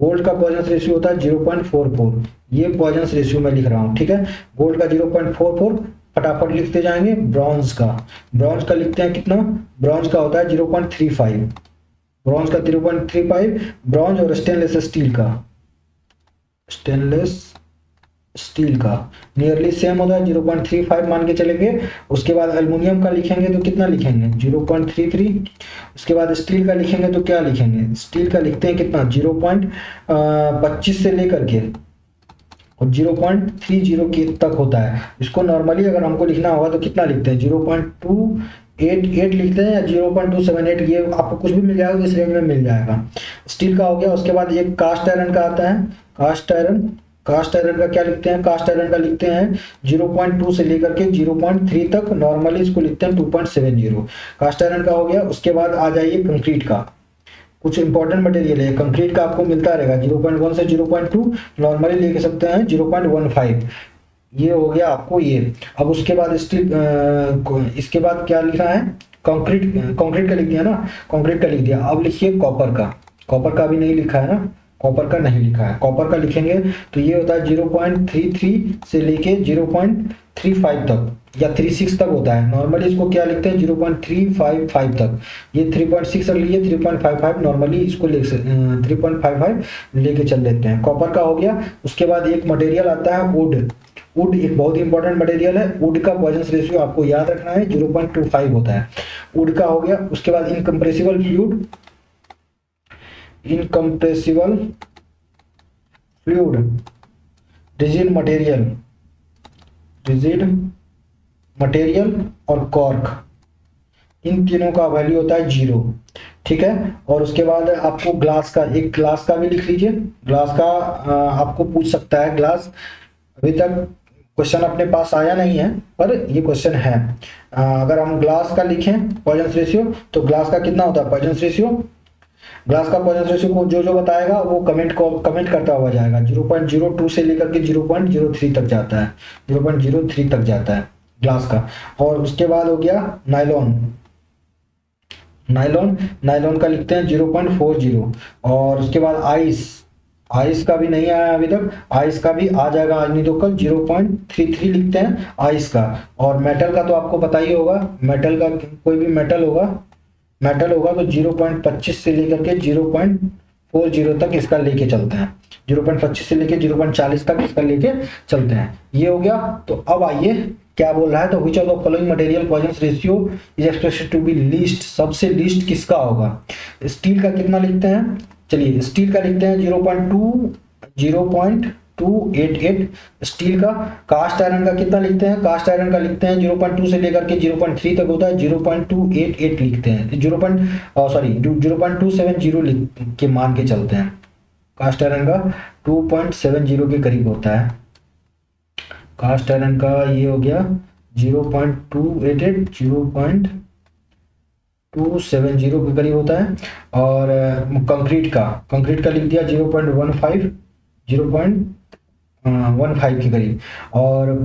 गोल्ड का पॉइजंस रेशियो होता है 0.44, ये पॉइजंस रेशियो मैं लिख रहा हूँ। ठीक है, गोल्ड का 0.44 फटाफट लिखते जाएंगे। ब्रॉन्ज का लिखते हैं कितना, ब्रॉन्ज का होता है 0.35, ब्रॉन्ज का 0.35 ब्रॉन्ज। और स्टेनलेस स्टील का नियरली सेम होता है, 0.35 मान के चलेंगे। उसके बाद एल्युमिनियम का लिखेंगे तो कितना लिखेंगे 0.33। उसके बाद स्टील का लिखेंगे तो क्या लिखेंगे, स्टील का लिखते हैं कितना 0.25 से लेकर के और 0.30 के तक होता है। इसको नॉर्मली अगर हमको लिखना होगा तो कितना लिखते हैं 0.288 लिखते हैं या 0.278, ये आपको कुछ भी मिल जाएगा तो इस रेंज में मिल जाएगा। स्टील का हो गया। उसके बाद एक कास्ट आयरन का आता है, कास्ट आयरन कास्ट आयरन का क्या लिखते हैं, कास्ट आयरन का लिखते हैं 0.2 से लेकर के 0.3 तक, नॉर्मली इसको लिखते हैं 2.70। कास्ट आयरन का हो गया। उसके बाद आ जाइए कंक्रीट का, कुछ इंपॉर्टेंट मटेरियल है कंक्रीट का, आपको मिलता रहेगा 0.1 से 0.2, नॉर्मली लेके सकते हैं 0.15, ये हो गया आपको ये। अब उसके बाद स्टील, इसके बाद क्या लिखा है, कंक्रीट, कंक्रीट का लिख दिया ना, कंक्रीट का लिख दिया। अब लिखिए कॉपर का, कॉपर का भी नहीं लिखा है ना, कॉपर का नहीं लिखा है। कॉपर का लिखेंगे तो ये होता है 0.33 से लेके 0.35 तक या 36 तक होता है, नॉर्मली इसको क्या लिखते हैं 0.355 तक। ये 3.6 रख लीजिए, 3.55 नॉर्मली इसको 3.55 लेके चल लेते हैं। कॉपर का हो गया। उसके बाद एक मटेरियल आता है वुड, वुड एक बहुत ही इंपॉर्टेंट मटेरियल है। वुड का पॉइजन रेशियो आपको याद रखना है 0.25 होता है, वुड का हो गया। उसके बाद incompressible fluid, incompressible fluid, rigid material, rigid material और कॉर्क, इन तीनों का वैल्यू होता है 0, ठीक है। और उसके बाद आपको ग्लास का, एक ग्लास का भी लिख लीजिए, ग्लास का आपको पूछ सकता है। ग्लास अभी तक क्वेश्चन अपने पास आया नहीं है पर ये क्वेश्चन है। अगर हम ग्लास का लिखें पॉइजन रेशियो, तो ग्लास का कितना होता है पॉइजन रेशियो, ग्लास का पॉइजन रेशियो को जो जो बताएगा वो कमेंट करता हुआ जाएगा। 0.02 से लेकर के 0.03 तक जाता है, 0.03 तक जाता है ग्लास का। और उसके बाद हो गया नायलॉन, नायलॉन, नायलॉन का लिखते हैं 0.40। और उसके बाद आइस, आइस का भी नहीं आया अभी तक, आइस का भी आ जाएगा आज नहीं तो कल, 0.33 लिखते हैं आइस का। और मेटल का तो आपको पता ही होगा, मेटल का कोई भी मेटल होगा, मेटल होगा तो 0.25 से लेकर के 0.40 तक इसका लेके चलते हैं, 0.25 से लेके 0.40 तक इसका लेके चलते हैं। ये हो गया। तो अब आइए क्या बोल रहा है, तो which of the following material Poisson ratio is expected to be least, सबसे लीस्ट किसका होगा। स्टील का कितना लिखते हैं, चलिए स्टील का लिखते हैं 0.288 स्टील का। कास्ट आयरन का कितना लिखते हैं, कास्ट आयरन का लिखते हैं 0.2 से लेकर के 0.3 तक होता है, 0.288 लिखते हैं, 0.270 लिख के मान के चलते हैं। कास्ट आयरन का 2.70 के करीब होता है, कास्ट आयरन का ये हो गया 0.288, 0.270 के करीब होता है। और कंक्रीट का लिख दिया 0.15, 0.15 के करीब। और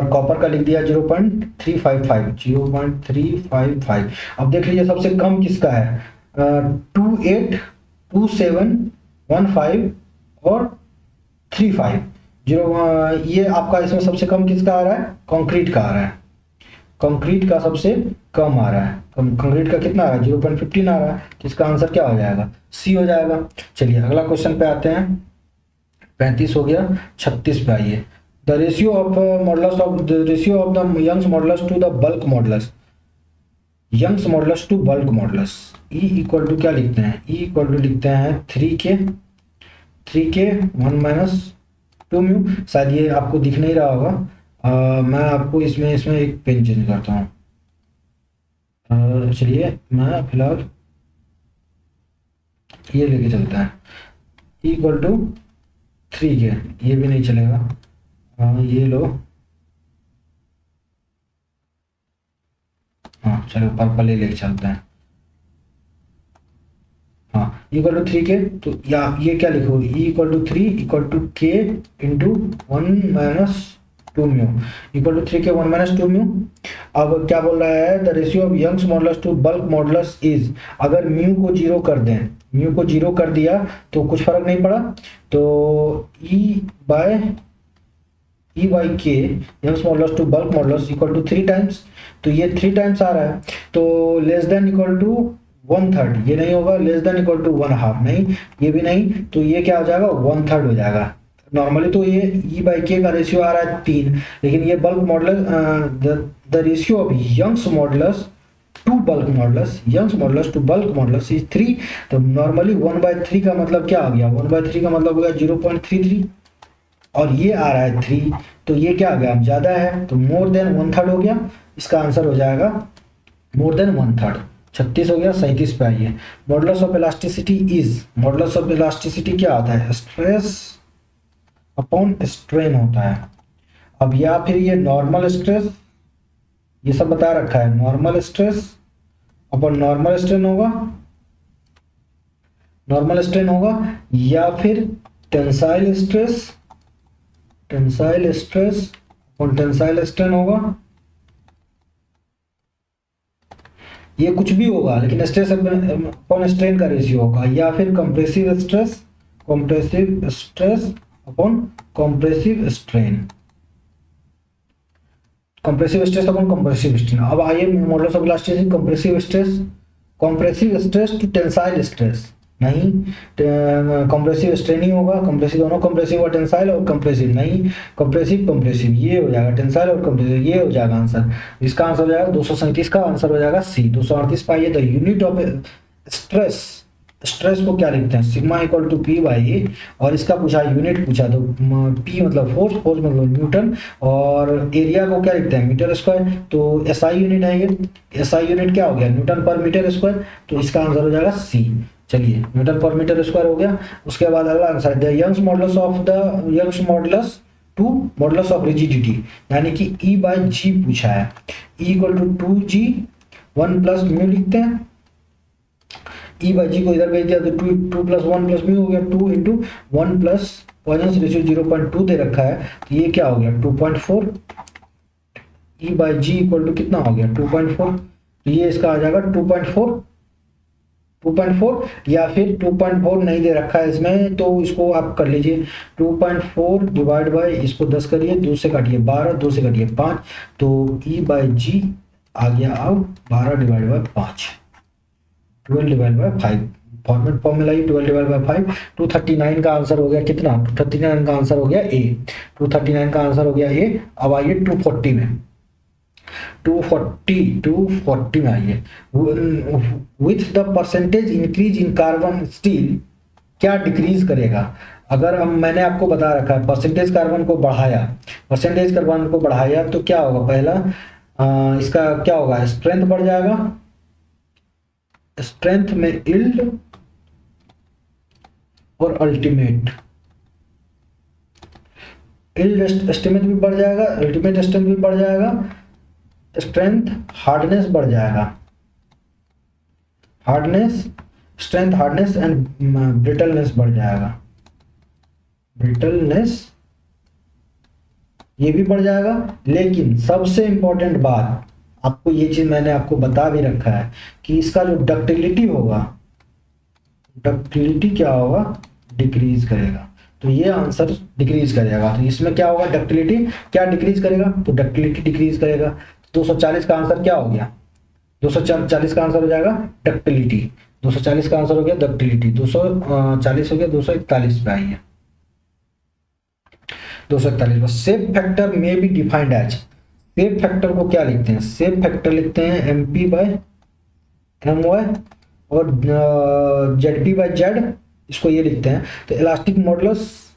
कॉपर का लिख दिया 0.355, 0.355। अब देख लीजिए सबसे कम किसका है, 28, 27, 15 और 35, ये आपका इसमें सबसे कम किसका आ रहा है, कंक्रीट का आ रहा है, कंक्रीट का सबसे कम आ रहा है। कंक्रीट का कितना आ रहा है, 0.15 आ रहा है। तो इसका आंसर क्या हो जाएगा, सी हो जाएगा। चलिए अगला क्वेश्चन पे आते हैं, 35 हो गया, 36 पे आइए। The ratio of modulus of the ratio of the Young's modulus to the bulk modulus, Young's modulus to bulk modulus, E equal to क्या लिखते हैं, ई इक्वल टू लिखते हैं 3k 1 - 2 म्यू। शायद ये आपको दिख नहीं रहा होगा, मैं आपको इसमें एक पेन चेंज करता हूँ। चलिए मैं फिलहाल ये लेके चलता है, इक्वल टू 3k, ये भी नहीं चलेगा, ये लो, हाँ चलो पर्पल ही लेके चलते हैं, हाँ इक्वल टू 3k। तो या ये क्या लिखो, E equal to 3 equal to k into 1 - 2 mu, equal to 3k 1 - 2 mu. अब क्या बोल रहा है, the ratio of Young's modulus to bulk modulus is, अगर म्यू को 0 कर दें, म्यू को 0 कर दिया तो कुछ फर्क नहीं पड़ा, तो E by K Young's modulus to bulk modulus equal to 3 times, तो ये 3 टाइम्स आ रहा है। तो लेस देन इक्वल टू 1/3, ये नहीं होगा, लेस देन इक्वल टू 1/2 नहीं, ये भी नहीं, तो ये क्या हो जाएगा 1/3 हो जाएगा। नॉर्मली तो ये ई बाई के का रेशियो आ रहा है 3, लेकिन ये bulk modulus, the ratio of Young's modulus to bulk modulus, Young's modulus to bulk modulus is 3। तो नॉर्मली 1/3 का मतलब क्या आ गया, 1/3 का मतलब हो गया 0.33, और ये आ रहा है 3, तो ये क्या आ गया ज्यादा है, तो मोर देन 1/3 हो गया। इसका आंसर हो जाएगा मोर देन 1/3। 36 हो गया, 37 पे आइए। Modulus of elasticity is, modulus of elasticity क्या आता है, स्ट्रेस अपॉन स्ट्रेन होता है। अब या फिर ये नॉर्मल स्ट्रेस, ये सब बता रखा है, normal stress upon normal strain होगा, नॉर्मल स्ट्रेन होगा, या फिर tensile stress, tensile stress upon tensile strain होगा। ये कुछ भी होगा लेकिन स्ट्रेस अपॉन स्ट्रेन का रेशियो होगा, या फिर compressive stress, compressive stress upon compressive strain, compressive stress upon compressive strain. अब आइए modulus of elasticity, compressive stress to tensile stress, नहीं कंप्रेसिव स्ट्रेन ही होगा, कंप्रेसिव दोनों, कंप्रेसिव और टेंसाइल, और कंप्रेसिव नहीं, कंप्रेसिव कंप्रेसिव ये हो जाएगा, टेंसाइल और कंप्रेसिव ये हो जाएगा आंसर। इसका आंसर हो जाएगा 237 का आंसर हो जाएगा सी। 238 पाइए the unit of stress, stress को क्या लिखते हैं, sigma equal to P by A, और इसका पूछा यूनिट पूछा तो पी मतलब फोर्स, फोर्स मतलब न्यूटन, और एरिया को क्या लिखते हैं मीटर स्क्वायर, तो एसआई यूनिट है ये, एसआई यूनिट क्या हो गया न्यूटन पर मीटर स्क्वायर, तो इसका आंसर हो जाएगा सी। चलिए न्यूटन पर मीटर स्क्वायर हो गया। उसके बाद अगला answer the Young's modulus of the Young's modulus to modulus of rigidity, यानी कि ई बाई जी पूछा है, E equal to 2g 1 plus mu लिखते हैं, ई बाई जी को इधर भेज दिया तो 2 प्लस 1 प्लस म्यू हो गया, 2 इंटू 1 प्लस पॉइजन रेशियो 0.2 दे रखा है, तो ये क्या हो गया 2.4, ई बाई जी इक्वल टू कितना हो गया 2.4, तो ये इसका आ जाएगा 2.4, 2.4, या फिर 2.4 नहीं दे रखा है इसमें तो इसको आप कर लीजिए 2.4 डिवाइड बाई, इसको 10 करिए, 2 से काटिए 12, 2 से काटिए 5, तो ई बाई जी आ गया अब 12 divide by 5, 12 divide by 5, format formula he 12 divide by 5, 239 का आंसर हो गया कितना, 239 का आंसर हो गया ए, 239 का आंसर हो गया ए। अब आइए 240 में, 240 में आइए, with the percentage increase in carbon steel क्या डिक्रीज करेगा। अगर हम मैंने आपको बता रखा है परसेंटेज कार्बन को बढ़ाया, परसेंटेज कार्बन को बढ़ाया तो क्या होगा, पहला इसका क्या होगा, स्ट्रेंथ बढ़ जाएगा, स्ट्रेंथ में इल्ड और अल्टीमेट, इल्ड एस्टिमेट भी बढ़ जाएगा, अल्टीमेट स्ट्रेंथ भी बढ़ जाएगा, स्ट्रेंथ हार्डनेस बढ़ जाएगा, hardness strength hardness and brittleness बढ़ जाएगा, ब्रिटलनेस ये भी बढ़ जाएगा। लेकिन सबसे इंपॉर्टेंट बात आपको ये चीज मैंने आपको बता भी रखा है कि इसका जो डक्टिलिटी होगा, डक्टिलिटी क्या होगा डिक्रीज करेगा, तो ये आंसर डिक्रीज करेगा। तो इसमें क्या होगा, डक्टिलिटी क्या डिक्रीज करेगा, तो डक्टिलिटी डिक्रीज करेगा। 240 का आंसर क्या हो गया, 240 का आंसर हो जाएगा डक्टिलिटी, 240 का आंसर हो गया डक्टिलिटी, 240 हो गया 241 पे आइए, 241 पर शेप फैक्टर में भी डिफाइंड एज, शेप फैक्टर को क्या लिखते हैं, शेप फैक्टर लिखते हैं MP बाय MY और ZP बाय Z, इसको ये लिखते हैं, तो elastic modulus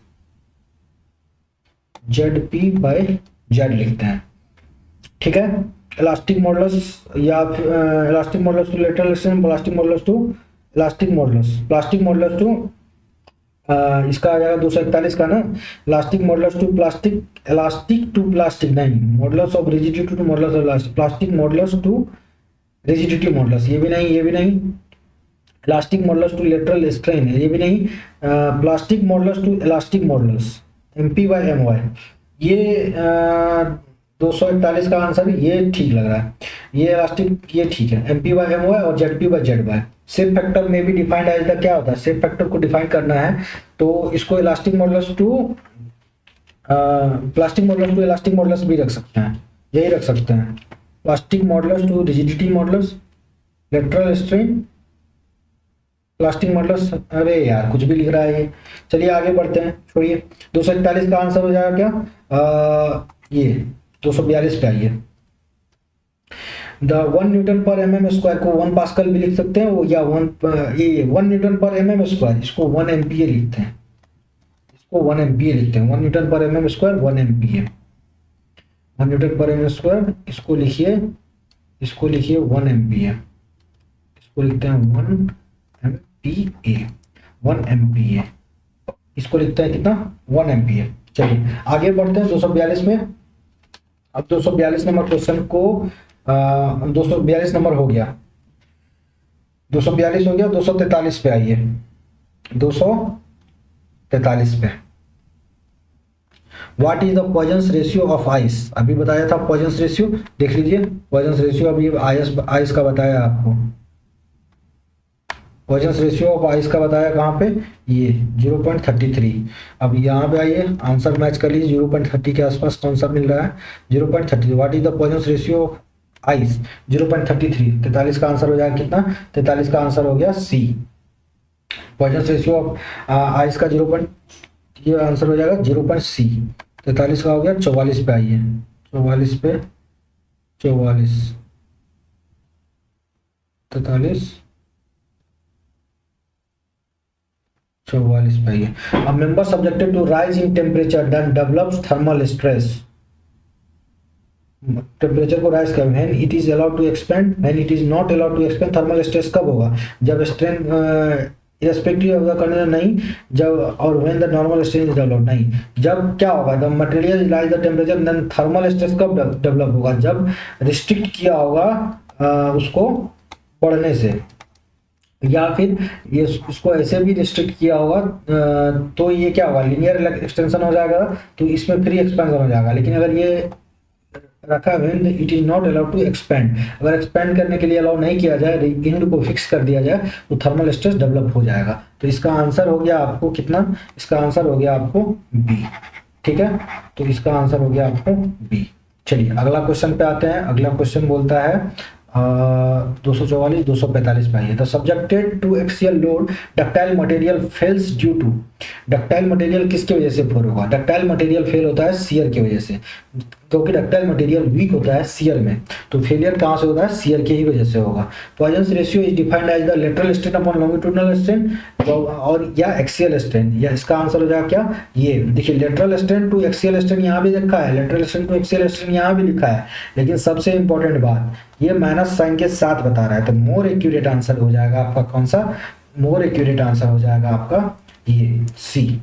ZP by Z लिखते हैं, ठीक है। इलास्टिक मॉडुलस या elastic modulus to lateral strain, plastic modulus to elastic modulus, plastic modulus to इसका आ जाएगा 241 का ना, elastic modulus to plastic, elastic to plastic नहीं, modulus of rigidity to modulus of elastic, plastic modulus to rigidity modulus ये भी नहीं, ये भी नहीं, elastic modulus to lateral strain है ये भी नहीं, plastic modulus to elastic modulus MP by MY, ये 241 का आंसर ये ठीक लग रहा है, ये इलास्टिक ये ठीक है, MP बाय MY और ZP बाय ZY। शेप फैक्टर में भी डिफाइंड एज द क्या होता है, शेप फैक्टर को डिफाइन करना है तो इसको elastic modulus to plastic modulus to elastic modulus भी रख सकते हैं, यही रख सकते हैं, plastic modulus to rigidity modulus, lateral strain, plastic modulus, अरे यार कुछ भी लिख रहा है ये। चलिए आगे बढ़ते हैं, छोड़िए 241 का आंसर हो जाएगा क्या, ये 242 पे आइए, द 1 न्यूटन पर mm स्क्वायर को 1 पास्कल भी लिख सकते हैं वो, या 1 न्यूटन पर mm स्क्वायर, इसको 1 MPa लिखते हैं, इसको 1 MPa लिखते हैं, 1 न्यूटन पर mm स्क्वायर 1 MPa, 1 न्यूटन पर mm स्क्वायर, इसको लिखिए 1 MPa, इसको लिखते हैं 1 MPa, इसको लिखते हैं कितना 1 MPa। चलिए आगे बढ़ते हैं 242 में। अब 242 नंबर क्वेश्चन को 242 नंबर हो गया, 242 हो गया, 243 पे आइए, 243 पे। What is the Poisson's ratio of ice, अभी बताया था पॉइजन्स रेशियो, देख लीजिए पॉइजन्स रेशियो, अभी आइस आइस का बताया आपको, पॉइजन्स रेशियो ऑफ आइस का बताया कहाँ पे, ये 0.33। अब यहाँ पे आइए आंसर मैच कर लीजिए, 0.30 के आसपास कौन सा मिल रहा है, 0.30। What is the Poisson's ratio of ice, 0.33, 43 का आंसर हो जाएगा कितना, 43 का आंसर हो गया सी। पॉइजन्स रेशियो ऑफ आइस का 0. ये आंसर हो जाएगा 0.C। 43 का हो गया, 44 पे आइए, 44 पे, 44, 43, 44 पे आइए। अब member subjected to rise in temperature then develops thermal stress, temperature को राइज कर, when it is allowed to expand, when it is not allowed to expand. Thermal stress कब होगा, जब strain irrespective of the condition, नहीं जब, और when the normal stress is developed, नहीं जब क्या होगा, the material rise the temperature then thermal stress कब डेवलप होगा, जब रिस्ट्रिक्ट किया होगा उसको बढ़ने से, या फिर ये उसको ऐसे भी रिस्ट्रिक्ट किया होगा तो ये क्या होगा, लीनियर एक्सटेंशन हो जाएगा, तो इसमें फ्री एक्सपेंशन हो जाएगा। लेकिन अगर ये रखा when it is not allowed to expand, अगर एक्सपेंड करने के लिए अलाउ नहीं किया जाए, इंड को फिक्स कर दिया जाए, तो थर्मल स्ट्रेस डेवलप हो जाएगा। तो इसका आंसर हो गया आपको कितना, इसका आंसर हो गया आपको बी। ठीक है, तो इसका आंसर हो गया आपको बी। चलिए अगला क्वेश्चन पे आते हैं। अगला क्वेश्चन बोलता है 244, 245 पे आइए। The subjected to axial load ductile material fails due to, ductile material किसकी वजह से फेल होगा, डक्टाइल मटेरियल फेल होता है शियर की वजह से, क्योंकि डक्टाइल मटेरियल वीक होता है शियर में, तो फेलियर कहाँ से होता है, शियर की ही वजह से होगा। Poisson's ratio is defined as the lateral strain upon longitudinal strain, और या एक्सियल स्ट्रेन, या इसका आंसर हो जाएगा क्या, ये देखिए lateral strain to axial strain यहाँ भी लिखा है, lateral strain to axial strain यहाँ भी लिखा है, लेकिन सबसे इंपॉर्टेंट बात ये माइनस साइन के साथ बता रहा है, तो मोर एक्यूरेट आंसर हो जाएगा आपका कौन सा, मोर एक्यूरेट आंसर हो जाएगा आपका ये सी,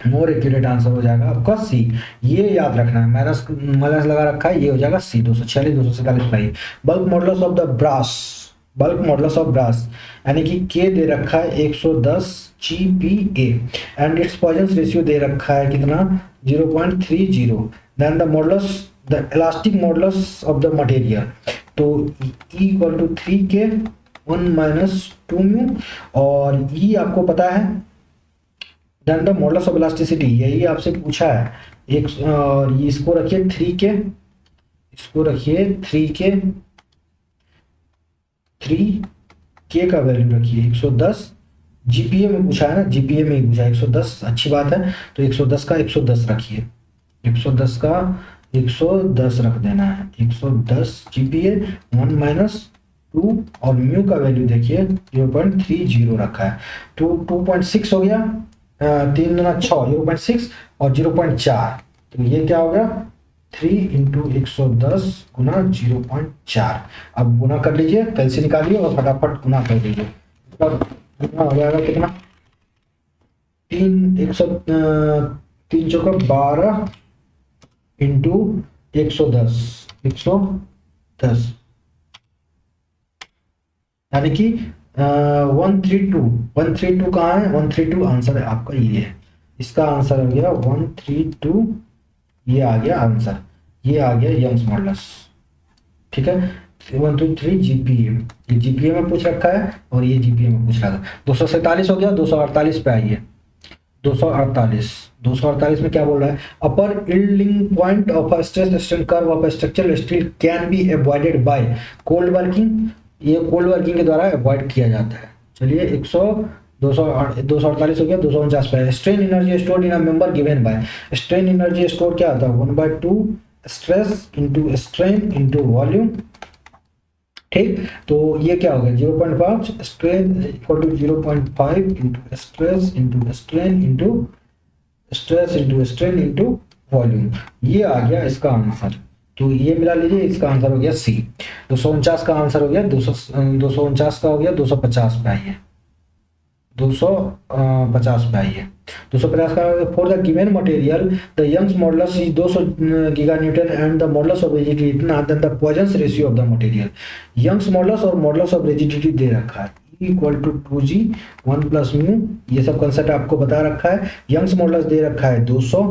मोर एक्यूरेट आंसर हो जाएगा आपका सी। ये याद रखना है, माइनस माइनस लगा रखा है, ये हो जाएगा सी। 246, 247 पाई। Bulk modulus of the brass, bulk modulus of brass यानी कि के दे रखा है 110 GPa and its Poisson's ratio दे रखा है कितना 0.30। Then the modulus, the elastic modulus of the material, तो E equal to 3K 1 - 2 mu, और E आपको पता है then the modulus of elasticity, यही आपसे पूछा है एक, और इसको रखिए 3K, इसको रखिए 3K, 3K का वैल्यू रखिए 110, GPa में पूछा है ना, GPa में ही पूछा है 110, अच्छी बात है, तो 110 का 110 रखिए, 110 का 110 रख देना है, 110 GPa 1 - 2, और म्यू का वैल्यू देखिए 0.30 रखा है, तो 2.6 हो गया, 3 × 6 0.6 और 0.4, तो ये क्या हो गया 3 × 110 गुना 0.4। अब गुना कर लीजिए, कैलसी निकालिए और फटाफट गुना कर दीजिए, तब गुना हो जाएगा कितना 3 चौका 12 × 110 यानी कि 132 कहाँ है, 132 आंसर है आपका, ये है इसका आंसर हो गया 132, ये आ गया आंसर, ये आ गया यंग्स मॉडुलस। ठीक है, 123 GPa, ये GPa में पूछ रखा है और ये GPa में पूछ रहा था। 247 हो गया, 248 पे आइए, 248 में क्या बोल रहा है, upper yielding point of a stress strain curve of structural steel can be avoided by cold working, ये कोल्ड वर्किंग के द्वारा अवॉइड किया जाता है। चलिए 248 हो गया, 249 पे strain energy stored in a member given by, strain energy store क्या होता है 1/2 stress into strain into volume. ठीक, तो ये क्या हो गया 0.5 strain equal to 0.5 into stress into strain into stress into strain into volume, ये आ गया इसका आंसर। तो ये मिला लीजिए, इसका आंसर हो गया सी। 249 का आंसर हो गया 249 का हो गया 250 पे आइए, 250 पे आई है। 250 का for the given material the Young's modulus is 200 giga newton and the modulus of rigidity इतना then the Poisson's ratio of the material. Young's modulus और मॉडुलस ऑफ रिजिडिटी दे रखा है equal to 2g 1 plus mu, ये सब concept आपको बता रखा है। यंग्स मॉडुलस दे रखा है 200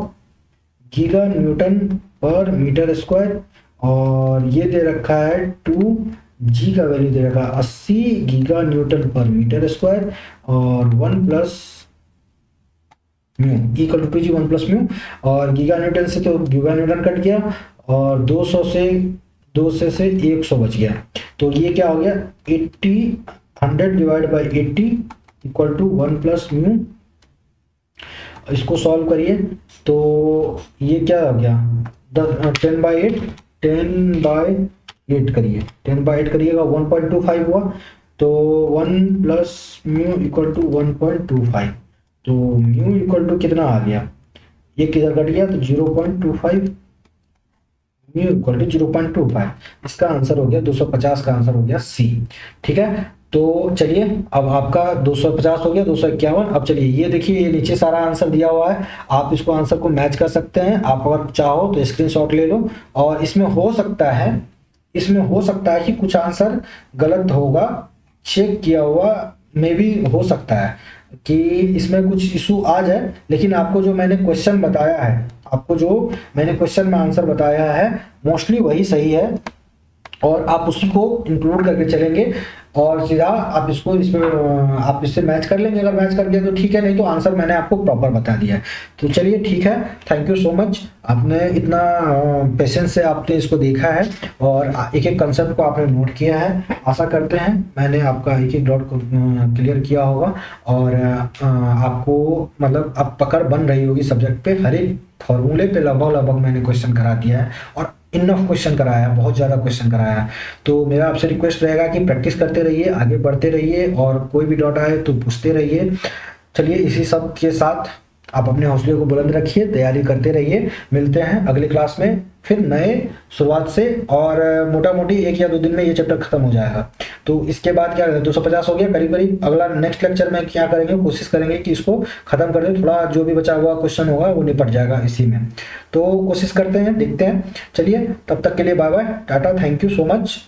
giga newton per metre square, और ये दे रखा है 2g का वैल्यू दे रखा है 80 giga newton per metre square, और 1 plus mu equal to 2g 1 plus mu. और गीगा न्यूटन से तो गीगा न्यूटन कट गया, और 200 से 200 से 100 बच गया, तो ये क्या हो गया 80 100 divide by 80 equal to 1 plus mu. इसको सॉल्व करिए तो ये क्या हो गया 10/8 10/8 करिए, 10/8 करिएगा 1.25 हुआ, तो 1 प्लस म्यू इक्वल टू 1.25, तो म्यू इक्वल टू कितना आ गया, ये किधर कट गया तो 0.25, म्यू इक्वल टू 0.25। इसका आंसर हो गया 250 का आंसर हो गया सी। ठीक है, तो चलिए अब आपका 250 हो गया 251। अब चलिए ये देखिए ये नीचे सारा आंसर दिया हुआ है, आप इसको आंसर को मैच कर सकते हैं। आप अगर चाहो तो स्क्रीनशॉट ले लो, और इसमें हो सकता है कि कुछ आंसर गलत होगा, चेक किया हुआ मे भी हो सकता है कि इसमें कुछ इशू आ जाए, लेकिन आपको जो मैंने क्वेश्चन बताया है, आपको जो मैंने क्वेश्चन में आंसर बताया है मोस्टली वही सही है, और आप उसी को इंक्लूड करके चलेंगे और सीधा आप इसको इसमें आप इससे मैच कर लेंगे। अगर मैच कर गया तो ठीक है, नहीं तो आंसर मैंने आपको प्रॉपर बता दिया है। तो चलिए ठीक है, थैंक यू सो मच, आपने इतना पेशेंस से आपने इसको देखा है और एक एक कंसेप्ट को आपने नोट किया है। आशा करते हैं मैंने आपका एक एक डॉट को क्लियर किया होगा, और आपको मतलब अब पकड़ बन रही होगी सब्जेक्ट पे। हर एक फॉर्मूले पे लगभग मैंने क्वेश्चन करा दिया है, और इनफ क्वेश्चन कराया है, बहुत ज़्यादा क्वेश्चन कराया है। तो मेरा आपसे रिक्वेस्ट रहेगा कि प्रैक्टिस करते रहिए, आगे बढ़ते रहिए, और कोई भी डाउट आए तो पूछते रहिए। चलिए इसी सब के साथ आप अपने हौसले को बुलंद रखिए, तैयारी करते रहिए। मिलते हैं अगले क्लास में फिर नए शुरुआत से, और मोटा मोटी 1 या 2 दिन में ये चैप्टर खत्म हो जाएगा। तो इसके बाद क्या करें, 250 हो गया करीब। अगला नेक्स्ट लेक्चर में क्या करेंगे, कोशिश करेंगे कि इसको खत्म कर दें, थोड़ा जो भी बचा हुआ क्वेश्चन होगा वो निपट जाएगा इसी में। तो कोशिश करते हैं, देखते हैं। चलिए तब तक के लिए bye bye, ta-ta, thank you so much.